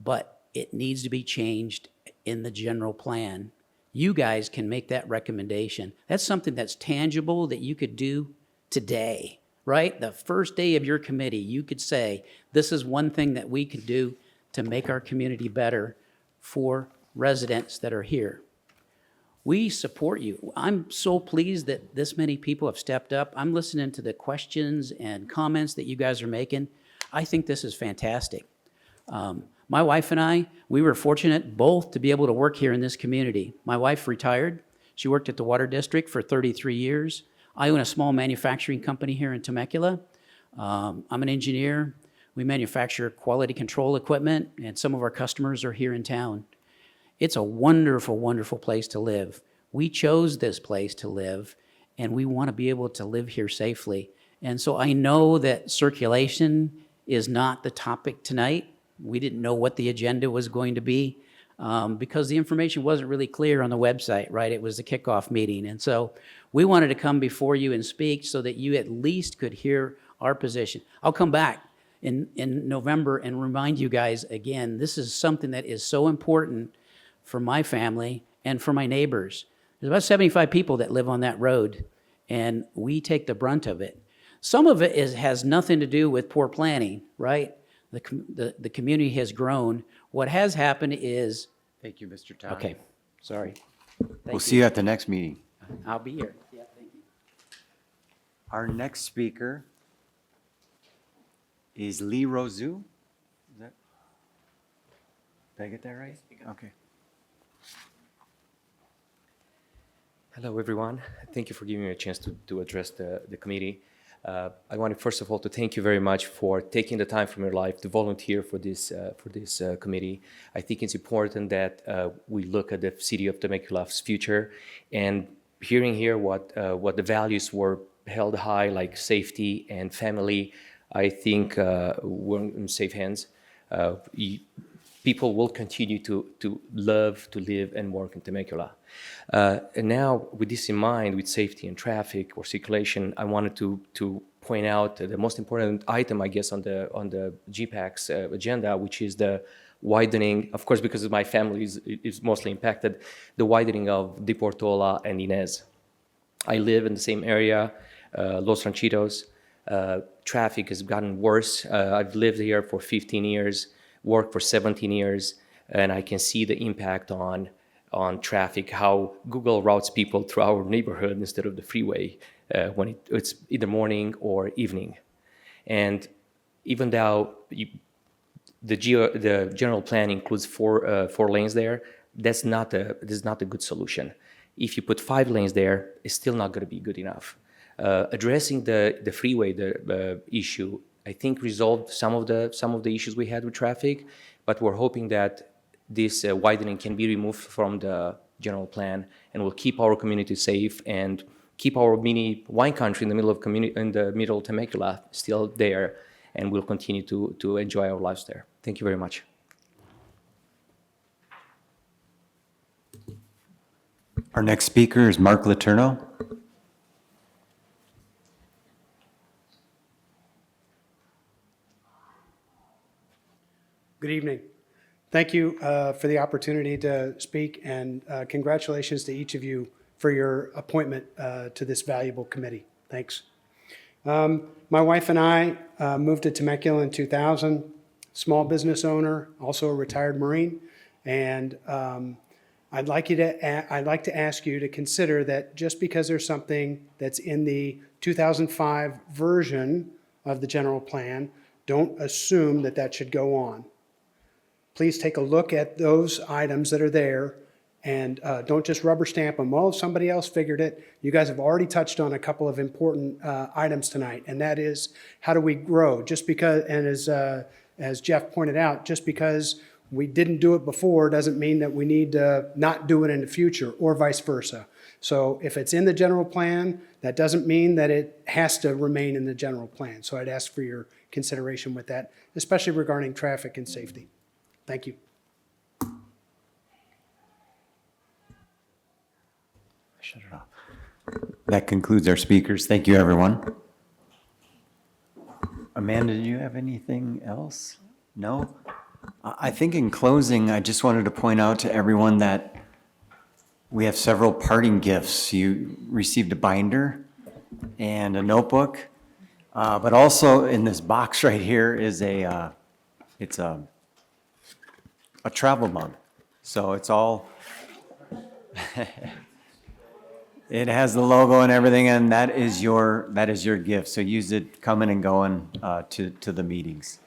But it needs to be changed in the general plan. You guys can make that recommendation. That's something that's tangible that you could do today, right? The first day of your committee, you could say, this is one thing that we could do to make our community better for residents that are here. We support you. I'm so pleased that this many people have stepped up. I'm listening to the questions and comments that you guys are making. I think this is fantastic. My wife and I, we were fortunate both to be able to work here in this community. My wife retired. She worked at the Water District for 33 years. I own a small manufacturing company here in Temecula. I'm an engineer. We manufacture quality control equipment, and some of our customers are here in town. It's a wonderful, wonderful place to live. We chose this place to live, and we want to be able to live here safely. And so I know that circulation is not the topic tonight. We didn't know what the agenda was going to be because the information wasn't really clear on the website, right? It was the kickoff meeting. And so we wanted to come before you and speak so that you at least could hear our position. I'll come back in November and remind you guys again, this is something that is so important for my family and for my neighbors. There's about 75 people that live on that road, and we take the brunt of it. Some of it has nothing to do with poor planning, right? The community has grown. What has happened is... Thank you, Mr. Todd. Okay, sorry. We'll see you at the next meeting. I'll be here. Yeah, thank you. Our next speaker is Lee Rosu. Did I get that right? Okay. Hello, everyone. Thank you for giving me a chance to address the committee. I wanted, first of all, to thank you very much for taking the time from your life to volunteer for this committee. I think it's important that we look at the city of Temecula's future, and hearing here what the values were held high, like safety and family, I think we're in safe hands. People will continue to love to live and work in Temecula. And now, with this in mind, with safety and traffic or circulation, I wanted to point out the most important item, I guess, on the GPAC's agenda, which is the widening, of course, because my family is mostly impacted, the widening of De Portola and Inez. I live in the same area, Los Ranchitos. Traffic has gotten worse. I've lived here for 15 years, worked for 17 years, and I can see the impact on traffic, how Google routes people through our neighborhood instead of the freeway when it's either morning or evening. And even though the general plan includes four lanes there, this is not a good solution. If you put 5 lanes there, it's still not going to be good enough. Addressing the freeway issue, I think, resolved some of the issues we had with traffic, but we're hoping that this widening can be removed from the general plan and will keep our community safe and keep our mini wine country in the middle of Temecula still there, and we'll continue to enjoy our lives there. Thank you very much. Our next speaker is Mark Letourneau. Good evening, everyone. Thank you for giving me a chance to address the committee. I wanted, first of all, to thank you very much for taking the time from your life to volunteer for this committee. I think it's important that we look at the city of Temecula Good evening. Thank you for the opportunity to speak, and congratulations to each of you for your appointment to this valuable committee. Thanks. My wife and I moved to Temecula in 2000, small business owner, also a retired Marine, and I'd like to ask you to consider that just because there's something that's in the 2005 version of the general plan, don't assume that that should go on. Please take a look at those items that are there and don't just rubber stamp them. Oh, somebody else figured it. You guys have already touched on a couple of important items tonight, and that is how do we grow? Just because, and as Jeff pointed out, just because we didn't do it before doesn't mean that we need to not do it in the future, or vice versa. So if it's in the general plan, that doesn't mean that it has to remain in the general plan. So I'd ask for your consideration with that, especially regarding traffic and safety. Thank you. Shut it off. That concludes our speakers. Thank you, everyone. Amanda, do you have anything else? No? I think in closing, I just wanted to point out to everyone that we have several parting gifts. You received a binder and a notebook, but also in this box right here is it's a travel mug. So it's all, it has the logo and everything, and that is your gift. So use it coming and going to the meetings.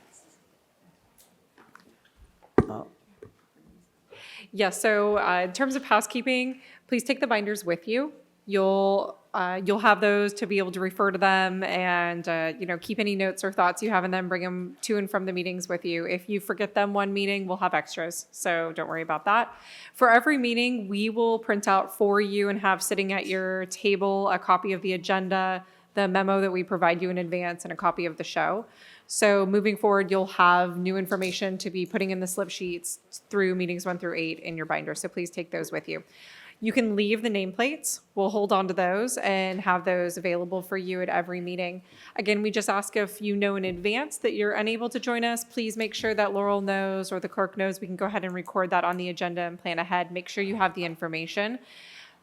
Yeah, so in terms of housekeeping, please take the binders with you. You'll have those to be able to refer to them and keep any notes or thoughts you have in them, bring them to and from the meetings with you. If you forget them one meeting, we'll have extras, so don't worry about that. For every meeting, we will print out for you and have sitting at your table a copy of the agenda, the memo that we provide you in advance, and a copy of the show. So moving forward, you'll have new information to be putting in the slip sheets through meetings 1 through 8 in your binder. So please take those with you. You can leave the nameplates. We'll hold on to those and have those available for you at every meeting. Again, we just ask if you know in advance that you're unable to join us, please make sure that Laurel knows or the clerk knows. We can go ahead and record that on the agenda and plan ahead. Make sure you have the information.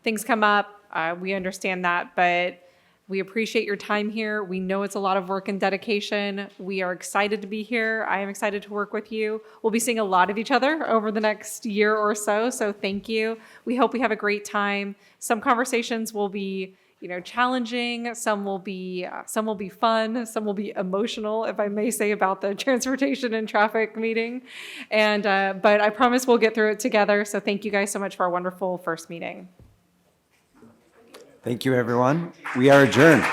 Things come up, we understand that, but we appreciate your time here. We know it's a lot of work and dedication. We are excited to be here. I am excited to work with you. We'll be seeing a lot of each other over the next year or so, so thank you. We hope we have a great time. Some conversations will be, challenging. Some will be fun. Some will be emotional, if I may say, about the transportation and traffic meeting. But I promise we'll get through it together. So thank you guys so much for our wonderful first meeting. Thank you, everyone. We are adjourned.